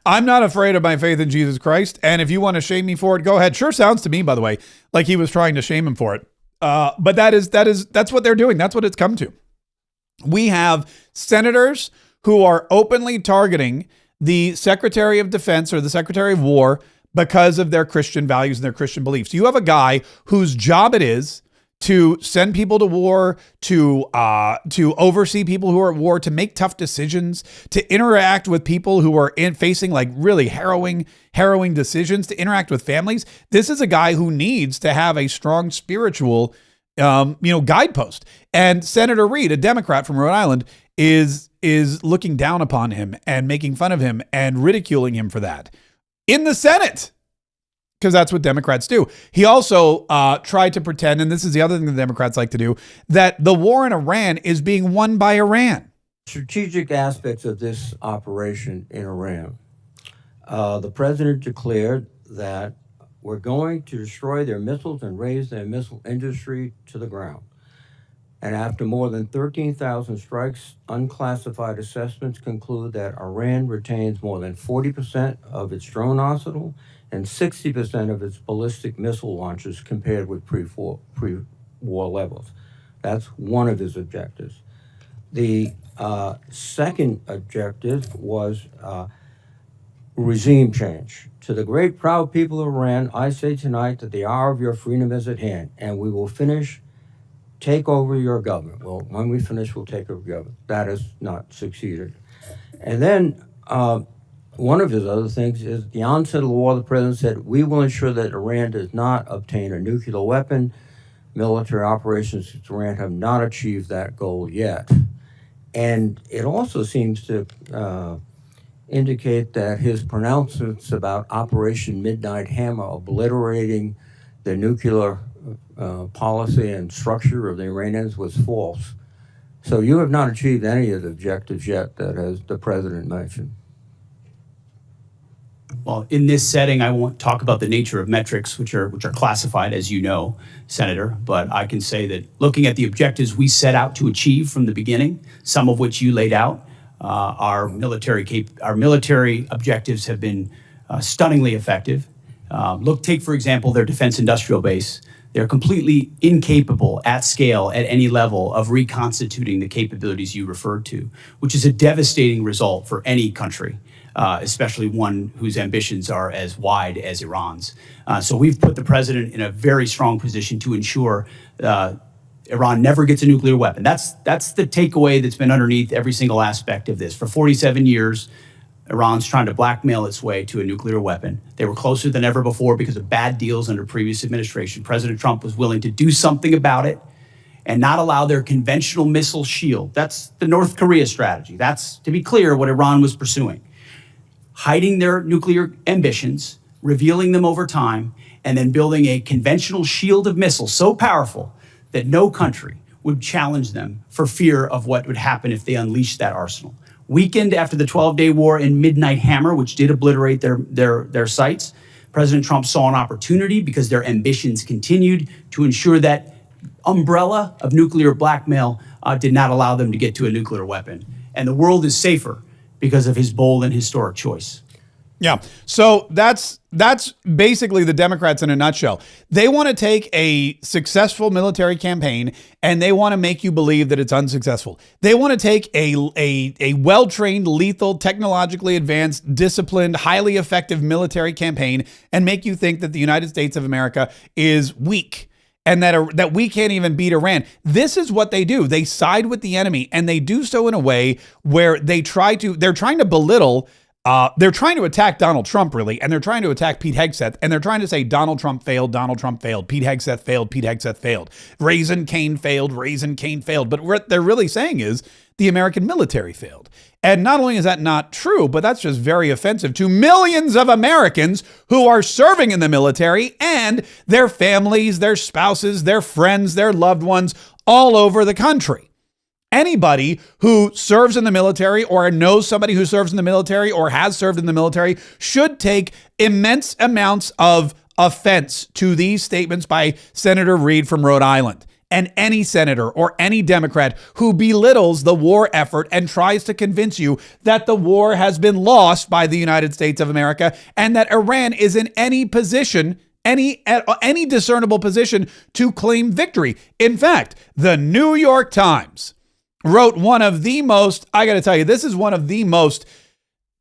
[SPEAKER 1] I'm not afraid of my faith in Jesus Christ, and if you want to shame me for it, go ahead. Sure sounds to me, by the way, like he was trying to shame him for it. But that's what they're doing. That's what it's come to. We have senators who are openly targeting the Secretary of Defense or the Secretary of War because of their Christian values and their Christian beliefs. You have a guy whose job it is to send people to war, to oversee people who are at war, to make tough decisions, to interact with people who are facing like really harrowing decisions, to interact with families. This is a guy who needs to have a strong spiritual, guidepost. And Senator Reid, a Democrat from Rhode Island, is looking down upon him and making fun of him and ridiculing him for that in the Senate. Because that's what Democrats do. He also tried to pretend, and this is the other thing the Democrats like to do, that the war in Iran is being won by Iran.
[SPEAKER 18] Strategic aspects of this operation in Iran. The president declared that we're going to destroy their missiles and raise their missile industry to the ground. And after more than 13,000 strikes, unclassified assessments conclude that Iran retains more than 40% of its drone arsenal and 60% of its ballistic missile launches compared with pre-war levels. That's one of his objectives. The second objective was regime change. To the great proud people of Iran, I say tonight that the hour of your freedom is at hand, and we will take over your government. Well, when we finish, we'll take over government. That has not succeeded. And then one of his other things is at the onset of the war, the president said, we will ensure that Iran does not obtain a nuclear weapon. Military operations in Iran have not achieved that goal yet. And it also seems to indicate that his pronouncements about Operation Midnight Hammer, obliterating the nuclear policy and structure of the Iranians, was false. So you have not achieved any of the objectives yet that as the president mentioned.
[SPEAKER 19] Well, in this setting, I won't talk about the nature of metrics, which are classified, as you know, Senator. But I can say that looking at the objectives we set out to achieve from the beginning, some of which you laid out, our military objectives have been stunningly effective. Take for example their defense industrial base. They're completely incapable at scale at any level of reconstituting the capabilities you referred to, which is a devastating result for any country. Especially one whose ambitions are as wide as Iran's. So we've put the president in a very strong position to ensure Iran never gets a nuclear weapon. That's the takeaway that's been underneath every single aspect of this. For 47 years, Iran's trying to blackmail its way to a nuclear weapon. They were closer than ever before because of bad deals under previous administration. President Trump was willing to do something about it and not allow their conventional missile shield. That's the North Korea strategy. That's, to be clear, what Iran was pursuing. Hiding their nuclear ambitions, revealing them over time, and then building a conventional shield of missiles so powerful that no country would challenge them for fear of what would happen if they unleashed that arsenal. Weakened after the 12-day war in Midnight Hammer, which did obliterate their sites, President Trump saw an opportunity, because their ambitions continued, to ensure that umbrella of nuclear blackmail did not allow them to get to a nuclear weapon. And the world is safer because of his bold and historic choice.
[SPEAKER 1] Yeah. So that's basically the Democrats in a nutshell. They want to take a successful military campaign and they want to make you believe that it's unsuccessful. They want to take a well-trained, lethal, technologically advanced, disciplined, highly effective military campaign and make you think that the United States of America is weak and that we can't even beat Iran. This is what they do. They side with the enemy, and they do so in a way where they're trying to belittle, they're trying to attack Donald Trump, really, and they're trying to attack Pete Hegseth, and they're trying to say Donald Trump failed, Pete Hegseth failed, Raising Cane failed. But what they're really saying is the American military failed. And not only is that not true, but that's just very offensive to millions of Americans who are serving in the military and their families, their spouses, their friends, their loved ones all over the country. Anybody who serves in the military or knows somebody who serves in the military or has served in the military should take immense amounts of offense to these statements by Senator Reid from Rhode Island. And any senator or any Democrat who belittles the war effort and tries to convince you that the war has been lost by the United States of America and that Iran is in any position, any discernible position to claim victory. In fact, the New York Times wrote one of the most, I got to tell you, this is one of the most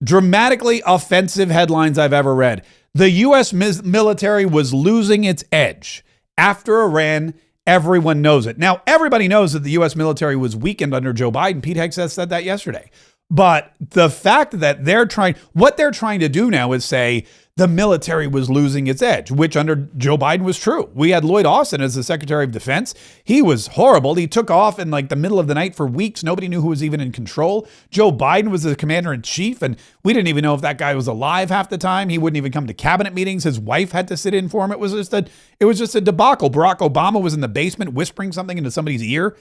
[SPEAKER 1] dramatically offensive headlines I've ever read. The U.S. military was losing its edge after Iran everyone knows it. Now, everybody knows that the U.S. military was weakened under Joe Biden. Pete Hegseth said that yesterday. But the fact that what they're trying to do now is say the military was losing its edge, which under Joe Biden was true. We had Lloyd Austin as the Secretary of Defense. He was horrible. He took off in like the middle of the night for weeks. Nobody knew who was even in control. Joe Biden was the commander in chief, and we didn't even know if that guy was alive half the time. He wouldn't even come to cabinet meetings. His wife had to sit in for him. It was just a debacle. Barack Obama was in the basement whispering something into somebody's ear.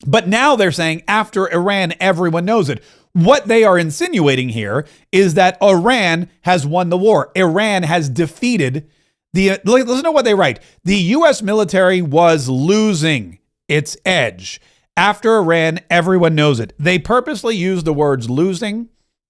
[SPEAKER 1] But now they're saying after Iran, everyone knows it. What they are insinuating here is that Iran has won the war. Iran has defeated listen to what they write. The U.S. military was losing its edge. After Iran, everyone knows it. They purposely use the words losing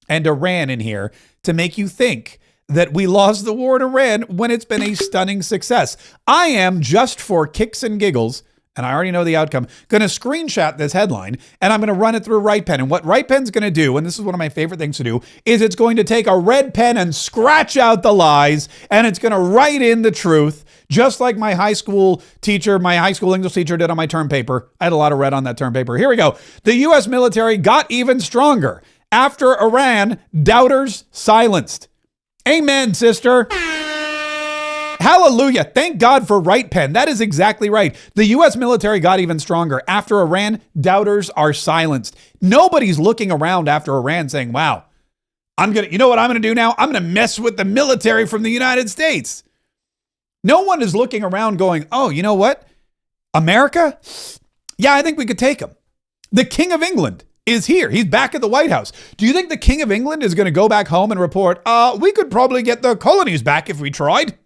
[SPEAKER 1] and Iran in here to make you think that we lost the war in Iran when it's been a stunning success. I am, just for kicks and giggles, and I already know the outcome, going to screenshot this headline, and I'm going to run it through WritePen. And what WritePen's going to do, and this is one of my favorite things to do, is it's going to take a red pen and scratch out the lies, and it's going to write in the truth, just like my high school English teacher did on my term paper. I had a lot of red on that term paper. Here we go. The U.S. military got even stronger. After Iran, doubters silenced. Amen, sister. Hallelujah. Thank God for WritePen. That is exactly right. The U.S. military got even stronger. After Iran, doubters are silenced. Nobody's looking around after Iran saying, wow, you know what I'm going to do now? I'm going to mess with the military from the United States. No one is looking around going, oh, you know what? America? Yeah, I think we could take him. The King of England is here. He's back at the White House. Do you think the King of England is going to go back home and report, we could probably get the colonies back if we tried?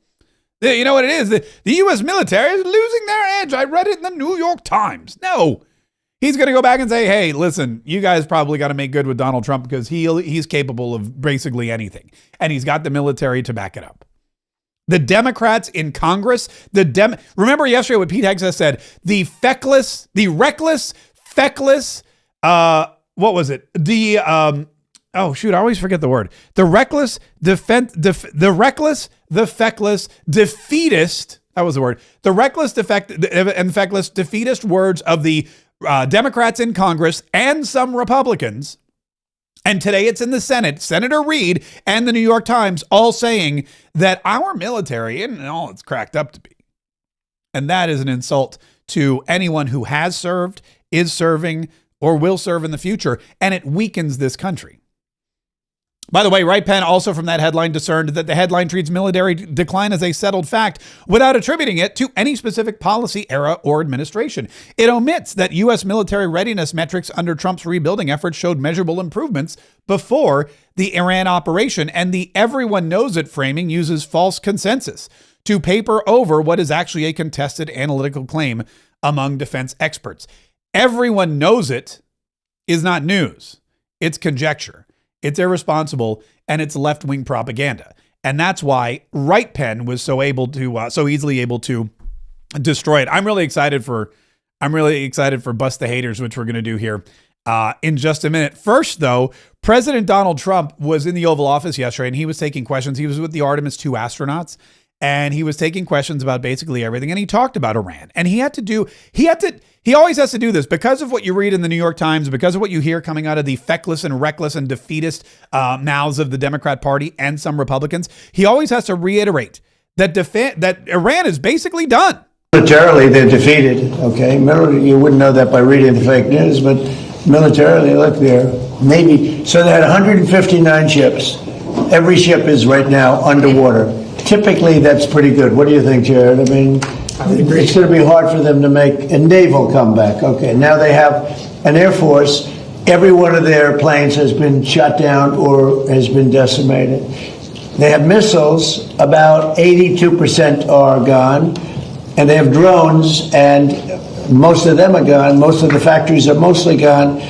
[SPEAKER 1] You know what it is? The U.S. military is losing their edge. I read it in the New York Times. No. He's going to go back and say, hey, listen, you guys probably got to make good with Donald Trump because he's capable of basically anything. And he's got the military to back it up. The Democrats in Congress, remember yesterday what Pete Hegseth said, the reckless, feckless, what was it? Oh shoot, I always forget the word. The reckless, the feckless, defeatist. That was the word. The reckless, and feckless, defeatist words of the Democrats in Congress and some Republicans. And today it's in the Senate. Senator Reid and the New York Times all saying that our military isn't all it's cracked up to be. And that is an insult to anyone who has served, is serving, or will serve in the future. And it weakens this country. By the way, WritePen also from that headline discerned that the headline treats military decline as a settled fact without attributing it to any specific policy, era, or administration. It omits that U.S. military readiness metrics under Trump's rebuilding efforts showed measurable improvements before the Iran operation, and the everyone knows it framing uses false consensus to paper over what is actually a contested analytical claim among defense experts. Everyone knows it is not news. It's conjecture. It's irresponsible, and it's left-wing propaganda. And that's why WritePen was so easily able to destroy it. I'm really excited for Bust the Haters, which we're going to do here in just a minute. First, though, President Donald Trump was in the Oval Office yesterday, and he was taking questions. He was with the Artemis II astronauts, and he was taking questions about basically everything. And he talked about Iran, and he always has to do this because of what you read in the New York Times, because of what you hear coming out of the feckless and reckless and defeatist mouths of the Democrat Party and some Republicans. He always has to reiterate that Iran is basically done.
[SPEAKER 20] Militarily, they're defeated. Okay, you wouldn't know that by reading the fake news, but militarily, look, they're Navy. So they had 159 ships. Every ship is right now underwater. Typically, that's pretty good. What do you think, Jared? I mean, it's going to be hard for them to make a naval comeback. Okay, now they have an Air Force. Every one of their planes has been shot down or has been decimated. They have missiles. About 82% are gone. And they have drones, and most of them are gone. Most of the factories are mostly gone.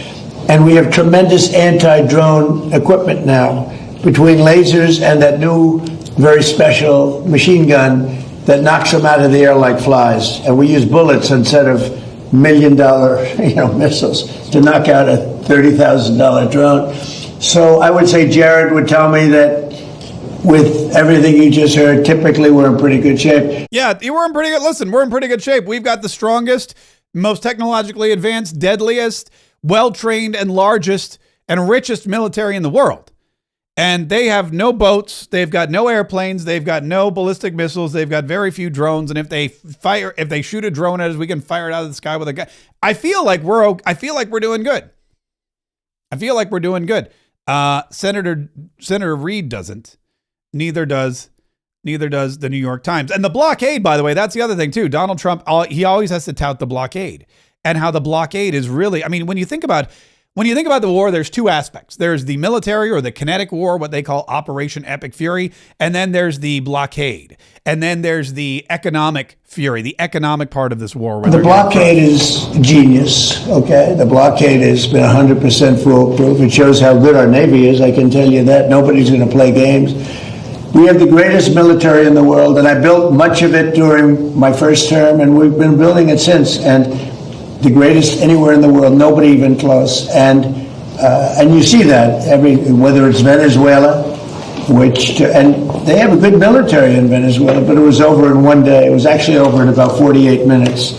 [SPEAKER 20] And we have tremendous anti-drone equipment now, between lasers and that new, very special machine gun that knocks them out of the air like flies. And we use bullets instead of $1 million, missiles to knock out a $30,000 drone. So I would say Jared would tell me that with everything you just heard, typically we're in pretty good shape.
[SPEAKER 1] Yeah, we're in pretty good. Listen, we're in pretty good shape. We've got the strongest, most technologically advanced, deadliest, well-trained, and largest and richest military in the world. And they have no boats. They've got no airplanes. They've got no ballistic missiles. They've got very few drones. And if they shoot a drone at us, we can fire it out of the sky with a gun. I feel like we're doing good. Senator Reid doesn't. Neither does the New York Times. And the blockade, by the way, that's the other thing too. Donald Trump, he always has to tout the blockade and how the blockade is really, I mean, when you think about the war, there's two aspects. There's the military or the kinetic war, what they call Operation Epic Fury. And then there's the blockade. And then there's the economic fury, the economic part of this war.
[SPEAKER 20] The blockade is genius, okay? The blockade has been 100% foolproof. It shows how good our Navy is, I can tell you that. Nobody's going to play games. We have the greatest military in the world, and I built much of it during my first term, and we've been building it since. And the greatest anywhere in the world, nobody even close. And you see that whether it's Venezuela, and they have a good military in Venezuela, but it was over in one day. It was actually over in about 48 minutes.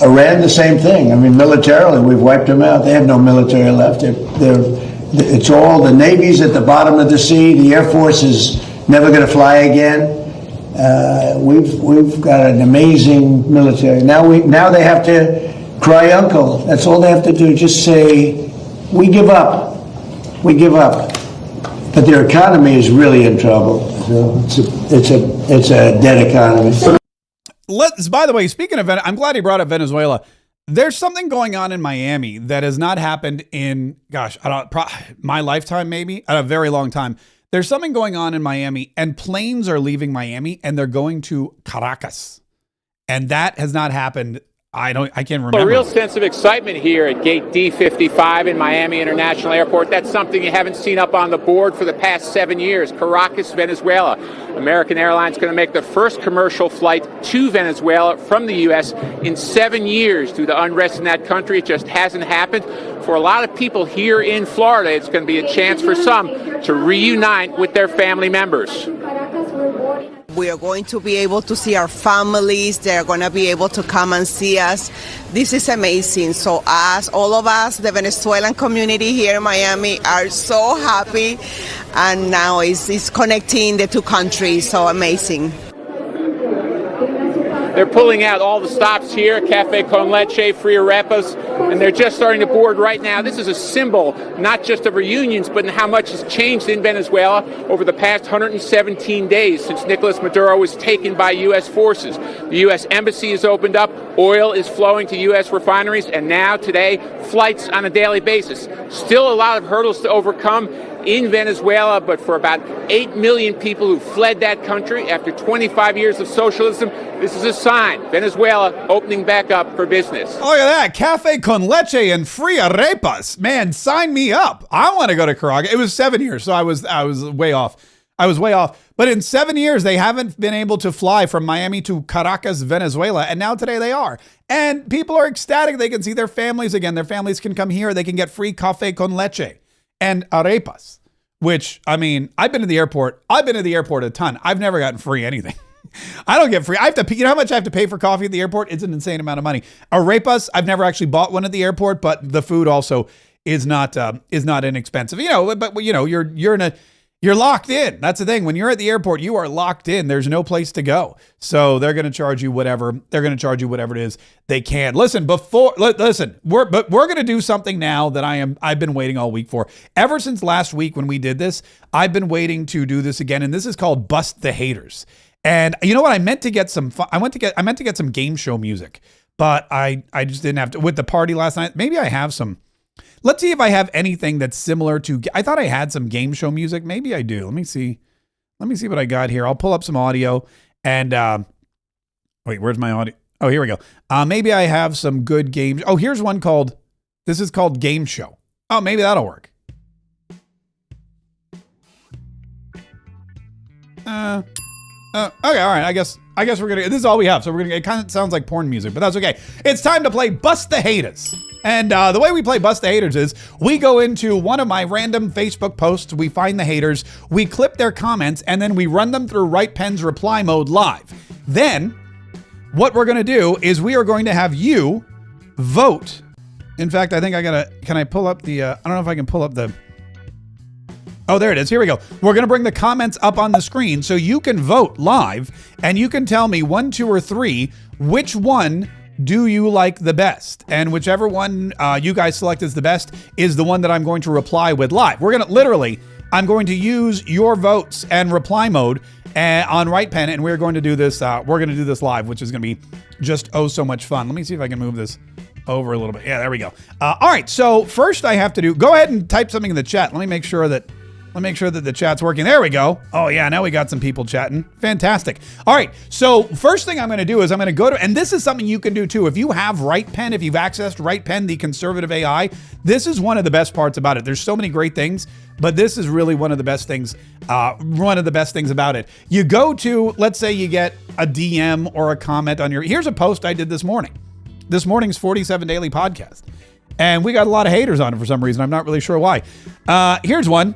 [SPEAKER 20] Iran, the same thing. I mean, militarily, we've wiped them out. They have no military left. It's all the Navy's at the bottom of the sea. The Air Force is never going to fly again. We've got an amazing military. Now they have to cry uncle. That's all they have to do. Just say, we give up. We give up. But their economy is really in trouble. So it's a dead economy.
[SPEAKER 1] By the way, speaking of, I'm glad he brought up Venezuela. There's something going on in Miami that has not happened in, my lifetime, maybe, a very long time. There's something going on in Miami, and planes are leaving Miami and they're going to Caracas. And that has not happened. I can't remember.
[SPEAKER 21] A real sense of excitement here at gate D55 in Miami International Airport. That's something you haven't seen up on the board for the past 7 years. Caracas, Venezuela. American Airlines going to make the first commercial flight to Venezuela from the U.S. in 7 years due to unrest in that country. It just hasn't happened. For a lot of people here in Florida, it's going to be a chance for some to reunite with their family members.
[SPEAKER 22] We are going to be able to see our families. They're going to be able to come and see us. This is amazing. So all of us, the Venezuelan community here in Miami, are so happy. And now it's connecting the two countries. So amazing.
[SPEAKER 21] They're pulling out all the stops here, Cafe Con Leche, Free Arepas, and they're just starting to board right now. This is a symbol, not just of reunions, but in how much has changed in Venezuela over the past 117 days since Nicolas Maduro was taken by U.S. forces. The U.S. Embassy is opened up, oil is flowing to U.S. refineries, and now today, flights on a daily basis. Still a lot of hurdles to overcome in Venezuela, but for about 8 million people who fled that country after 25 years of socialism, this is a sign. Venezuela opening back up for business.
[SPEAKER 1] Look at that. Cafe Con Leche and Free Arepas. Man, sign me up. I want to go to Caracas. It was 7 years, so I was way off. But in 7 years, they haven't been able to fly from Miami to Caracas, Venezuela. And now today they are. And people are ecstatic. They can see their families again. Their families can come here. They can get free Cafe Con Leche and arepas, which, I mean, I've been to the airport a ton. I've never gotten free anything. I don't get free. I have to pay, you know how much I have to pay for coffee at the airport? It's an insane amount of money. Arepas, I've never actually bought one at the airport, but the food also is not inexpensive. You know, but you know, you're locked in. That's the thing. When you're at the airport, you are locked in. There's no place to go. So they're going to charge you whatever. They're going to charge you whatever it is they can. Listen, we're going to do something now that I've been waiting all week for. Ever since last week when we did this, I've been waiting to do this again, and this is called Bust the Haters. And you know what? I meant to get some game show music, but I just didn't have to with the party last night. Maybe I have some. Let's see if I have anything that's similar to, I thought I had some game show music. Maybe I do. Let me see what I got here. I'll pull up some audio and, wait, where's my audio? Oh, here we go. Maybe I have some good games. Oh, here's one this is called Game Show. Oh, maybe that'll work. Okay. All right. I guess we're going to, this is all we have. So it kind of sounds like porn music, but that's okay. It's time to play Bust the Haters. And the way we play Bust the Haters is we go into one of my random Facebook posts, we find the haters, we clip their comments, and then we run them through Right Pen's reply mode live. Then what we're going to do is we are going to have you vote. In fact, I think can I pull up the, I don't know if I can pull up the, oh, there it is. Here we go. We're going to bring the comments up on the screen so you can vote live and you can tell me 1, 2, or 3, which one do you like the best? And whichever one you guys select as the best is the one that I'm going to reply with live. We're going to literally, I'm going to use your votes and reply mode on Right Pen, and we're going to do this. We're going to do this live, which is going to be just so much fun. Let me see if I can move this over a little bit. Yeah, there we go. All right. So first I have to do, go ahead and type something in the chat. Let me make sure that the chat's working. There we go. Oh yeah, now we got some people chatting. Fantastic. All right, so first thing I'm going to do is I'm going to go to, and this is something you can do too. If you have Right Pen, if you've accessed Right Pen, the conservative AI, this is one of the best parts about it. There's so many great things, but this is really one of the best things. One of the best things about it. You go to, let's say you get a DM or a comment on here's a post I did this morning. This morning's 47 Daily Podcast. And we got a lot of haters on it for some reason. I'm not really sure why. Here's one.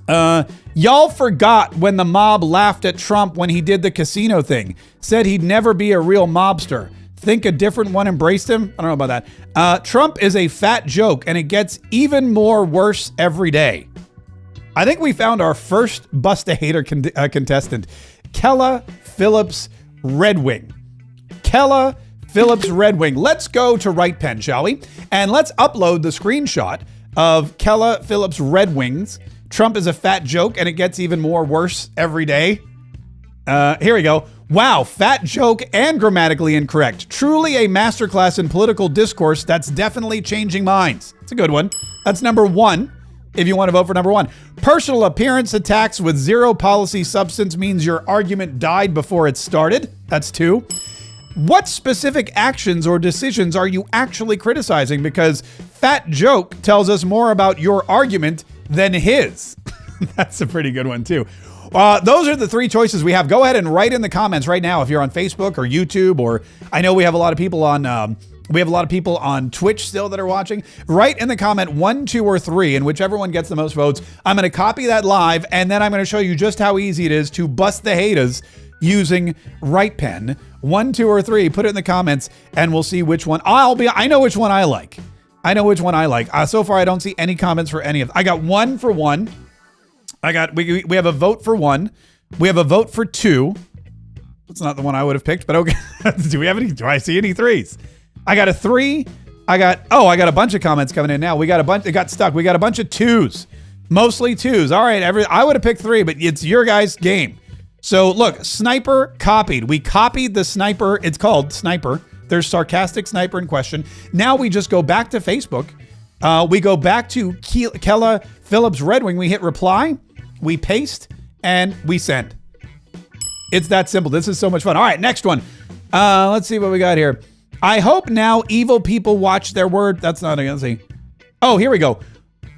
[SPEAKER 1] Y'all forgot when the mob laughed at Trump when he did the casino thing. Said he'd never be a real mobster. Think a different one embraced him? I don't know about that. Trump is a fat joke and it gets even more worse every day. I think we found our first Bust a Hater contestant. Kella Phillips Red Wing. Kella Phillips Red Wing. Let's go to Right Pen, shall we? And let's upload the screenshot of Kella Phillips Red Wings. Trump is a fat joke and it gets even more worse every day. Here we go. Wow, fat joke and grammatically incorrect. Truly a masterclass in political discourse that's definitely changing minds. It's a good one. That's number 1. If you want to vote for number 1. Personal appearance attacks with zero policy substance means your argument died before it started. That's 2. What specific actions or decisions are you actually criticizing? Because fat joke tells us more about your argument than his. That's a pretty good one too. Those are the 3 choices we have. Go ahead and write in the comments right now if you're on Facebook or YouTube, or I know we have a lot of people on Twitch still that are watching. Write in the comment 1, 2, or 3, and whichever one gets the most votes, I'm going to copy that live, and then I'm going to show you just how easy it is to bust the haters using Right Pen. 1, 2, or 3. Put it in the comments, and we'll see which one. I know which one I like. So far, I don't see any comments for any of them. I got 1 for 1. We have a vote for 1. We have a vote for 2. That's not the one I would have picked, but okay. Do I see any 3s? I got a 3. I got a bunch of comments coming in now. It got stuck. We got a bunch of 2s. Mostly 2s. All right, I would have picked 3, but it's your guys' game. So look, Sniper copied. We copied the Sniper. It's called Sniper. There's sarcastic Sniper in question. Now we just go back to Facebook. We go back to Kella Phillips Red Wing. We hit reply, we paste, and we send. It's that simple. This is so much fun. All right, next one. Let's see what we got here. I hope now evil people watch their word. That's not going to see. Oh, here we go.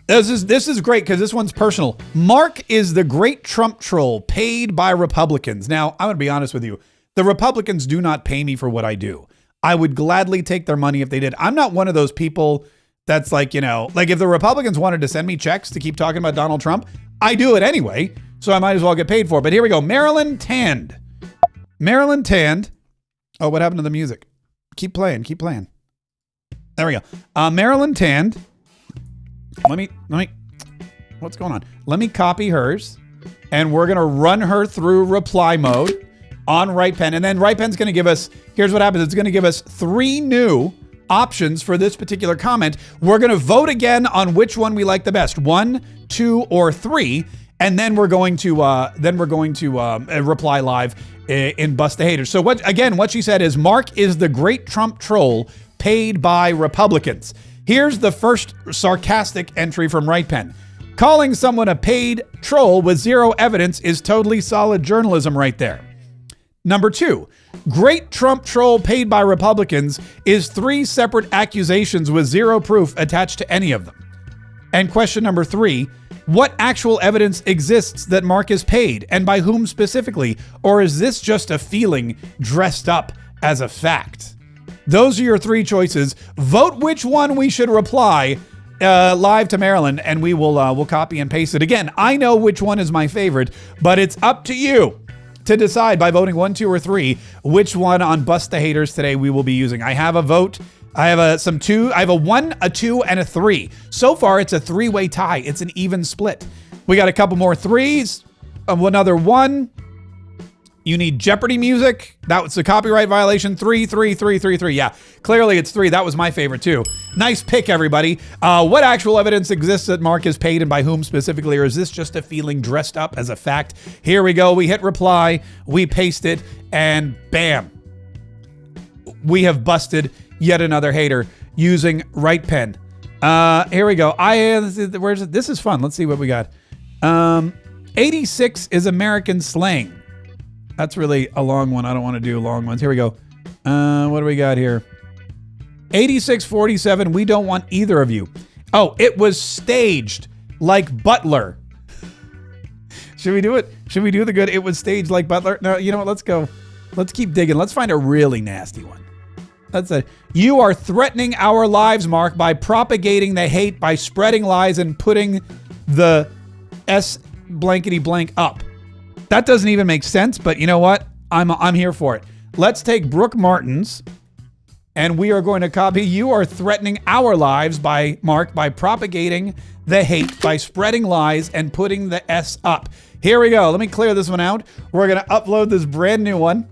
[SPEAKER 1] This is great because this one's personal. Mark is the great Trump troll paid by Republicans. Now, I'm going to be honest with you. The Republicans do not pay me for what I do. I would gladly take their money if they did. I'm not one of those people that's like, like if the Republicans wanted to send me checks to keep talking about Donald Trump, I do it anyway. So I might as well get paid for it. But here we go. Maryland Tand. Oh, what happened to the music? Keep playing. There we go. Maryland Tand. Let me, what's going on? Let me copy hers and we're going to run her through reply mode on Right Pen. And then Right Pen's going to give us, here's what happens. It's going to give us 3 new options for this particular comment. We're going to vote again on which one we like the best, 1, 2, or 3. And then we're going to reply live in Bust the Haters. So what she said is Mark is the great Trump troll paid by Republicans. Here's the first sarcastic entry from Right Pen. Calling someone a paid troll with zero evidence is totally solid journalism right there. Number 2, great Trump troll paid by Republicans is 3 separate accusations with zero proof attached to any of them. And question number 3, what actual evidence exists that Mark is paid and by whom specifically? Or is this just a feeling dressed up as a fact? Those are your three choices. Vote which one we should reply live to Marilyn, and we'll copy and paste it. Again, I know which one is my favorite, but it's up to you to decide by voting 1, 2, or 3 which one on Bust the Haters today we will be using. I have a vote. I have a 1, a 2, and a 3. So far, it's a 3-way tie. It's an even split. We got a couple more 3s, another 1. You need Jeopardy music. That was a copyright violation. 3, 3, 3, 3, 3. Yeah, clearly it's 3. That was my favorite too. Nice pick, everybody. What actual evidence exists that Mark is paid and by whom specifically, or is this just a feeling dressed up as a fact? Here we go. We hit reply, we paste it, and bam. We have busted yet another hater using RightPen. Here we go. Where's it? This is fun. Let's see what we got. 86 is American slang. That's really a long one. I don't want to do long ones. Here we go. What do we got here? 8647, we don't want either of you. Oh, it was staged like Butler. Should we do it? Should we do the good? It was staged like Butler. No, you know what? Let's go. Let's keep digging. Let's find a really nasty one. That's it. You are threatening our lives, Mark, by propagating the hate, by spreading lies and putting the S blankety blank up. That doesn't even make sense, but you know what? I'm here for it. Let's take Brooke Martins, and we are going to copy. You are threatening our lives by propagating the hate, by spreading lies and putting the S up. Here we go. Let me clear this one out. We're going to upload this brand new one.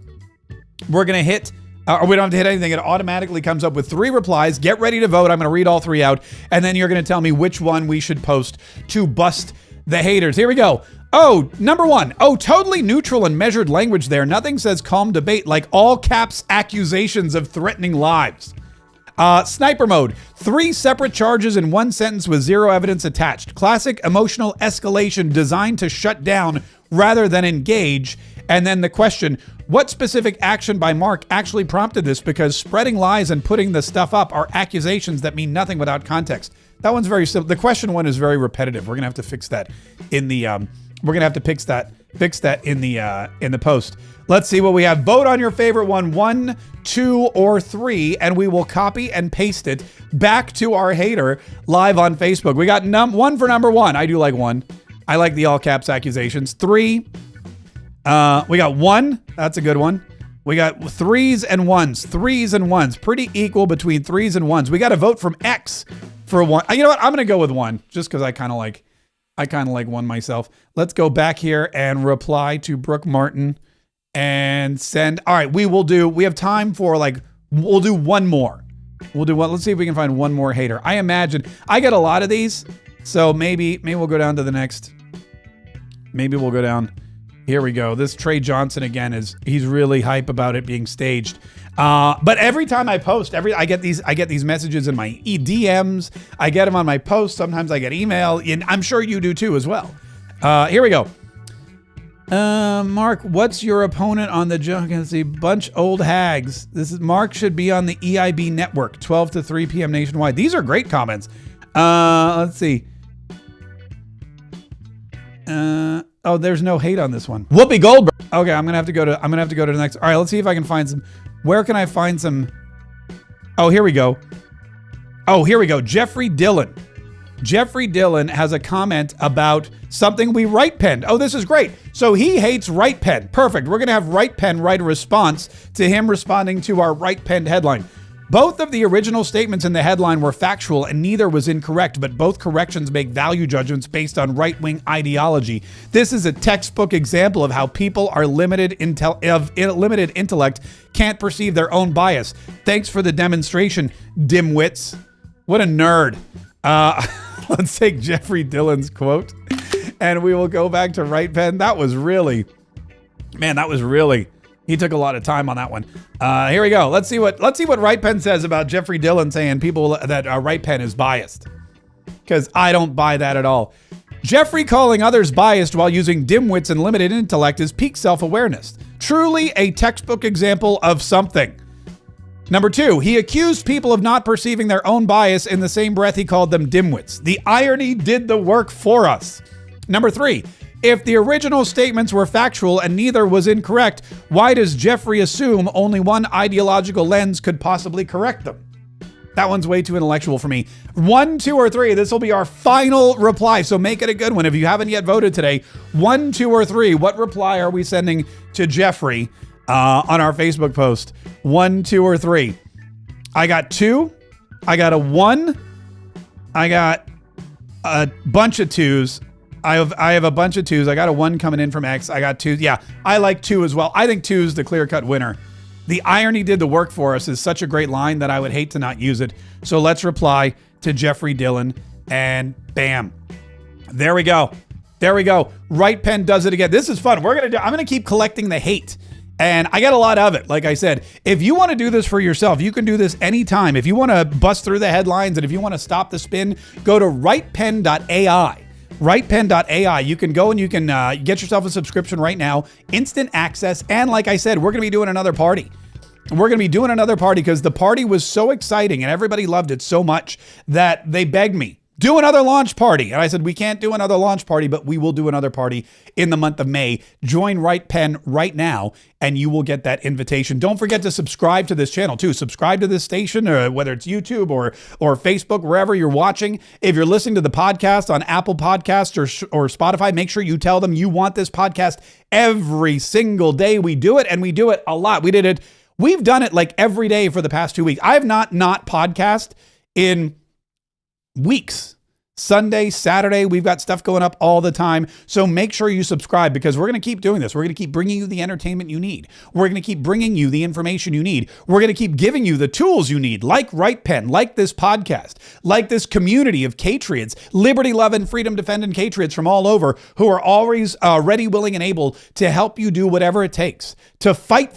[SPEAKER 1] We're going to hit, or we don't have to hit anything. It automatically comes up with 3 replies. Get ready to vote. I'm going to read all 3 out, and then you're going to tell me which one we should post to bust the haters. Here we go. Oh, number 1. Oh, totally neutral and measured language there. Nothing says calm debate like all caps accusations of threatening lives. Sniper mode. 3 separate charges in 1 sentence with 0 evidence attached. Classic emotional escalation designed to shut down rather than engage. And then the question, what specific action by Mark actually prompted this? Because spreading lies and putting the stuff up are accusations that mean nothing without context. That one's very simple. The question one is very repetitive. We're going to have to fix that in the... We're gonna have to fix that in the post. Let's see what we have. Vote on your favorite one, 1, 2, or 3, and we will copy and paste it back to our hater live on Facebook. We got 1 for number 1. I do like 1. I like the all caps accusations. 3. We got 1. That's a good one. We got 3s and 1s. 3s and 1s. Pretty equal between 3s and 1s. We got a vote from X for 1. You know what? I'm gonna go with 1 just because I kind of like 1 myself. Let's go back here and reply to Brooke Martin and send. All right, we have time for we'll do 1 more. We'll do one. Let's see if we can find 1 more hater. I imagine I get a lot of these, so maybe we'll go down to the next. Maybe we'll go down. Here we go. This Trey Johnson again he's really hype about it being staged. But every time I post, I get these messages in my DMs. I get them on my posts. Sometimes I get email, and I'm sure you do too as well. Here we go. Mark, what's your opponent on the junk? Let's see, bunch old hags. Mark should be on the EIB network, 12 to 3 p.m. nationwide. These are great comments. Let's see. Oh, there's no hate on this one. Whoopi Goldberg. Okay, I'm gonna have to go to the next. All right, let's see if I can find some. Where can I find some? Oh, here we go. Jeffrey Dillon. Jeffrey Dillon has a comment about something we RightPenned. Oh, this is great. So he hates RightPen. Perfect. We're gonna have RightPen write a response to him responding to our RightPenned headline. Both of the original statements in the headline were factual and neither was incorrect, but both corrections make value judgments based on right-wing ideology. This is a textbook example of how people are limited intellect can't perceive their own bias. Thanks for the demonstration, dimwits. What a nerd. Let's take Jeffrey Dillon's quote and we will go back to RightPen. That was really, he took a lot of time on that one. Here we go. Let's see what RightPen says about Jeffrey Dillon saying people that RightPen is biased. Because I don't buy that at all. Jeffrey calling others biased while using dimwits and limited intellect is peak self-awareness. Truly a textbook example of something. Number 2, he accused people of not perceiving their own bias in the same breath he called them dimwits. The irony did the work for us. Number 3, If the original statements were factual and neither was incorrect, why does Jeffrey assume only one ideological lens could possibly correct them? That one's way too intellectual for me. 1, 2, or 3. This will be our final reply, so make it a good one. If you haven't yet voted today, 1, 2, or 3. What reply are we sending to Jeffrey on our Facebook post? 1, 2, or 3. I got 2. I got a 1. I got a bunch of 2s. I have a bunch of 2s. I got a 1 coming in from X. I got 2. Yeah, I like 2 as well. I think 2 is the clear-cut winner. The irony did the work for us is such a great line that I would hate to not use it. So let's reply to Jeffrey Dillon, and bam. There we go. There we go. Right Pen does it again. This is fun. I'm going to keep collecting the hate. And I got a lot of it. Like I said, if you want to do this for yourself, you can do this anytime. If you want to bust through the headlines and if you want to stop the spin, go to rightpen.ai. Rightpen.ai. You can go and you can get yourself a subscription right now, instant access. And like I said, we're going to be doing another party. We're going to be doing another party because the party was so exciting and everybody loved it so much that they begged me, do another launch party. And I said, we can't do another launch party, but we will do another party in the month of May. Join Right Pen right now and you will get that invitation. Don't forget to subscribe to this channel too. Subscribe to this station, or whether it's YouTube or Facebook, wherever you're watching. If you're listening to the podcast on Apple Podcasts or Spotify, make sure you tell them you want this podcast every single day. We do it, and we do it a lot. We've done it like every day for the past 2 weeks. I have not podcast in weeks. Sunday, Saturday, we've got stuff going up all the time. So make sure you subscribe because we're going to keep doing this. We're going to keep bringing you the entertainment you need. We're going to keep bringing you the information you need. We're going to keep giving you the tools you need, like Right Pen, like this podcast, like this community of Catriots, liberty loving, freedom defending Catriots from all over who are always ready, willing, and able to help you do whatever it takes to fight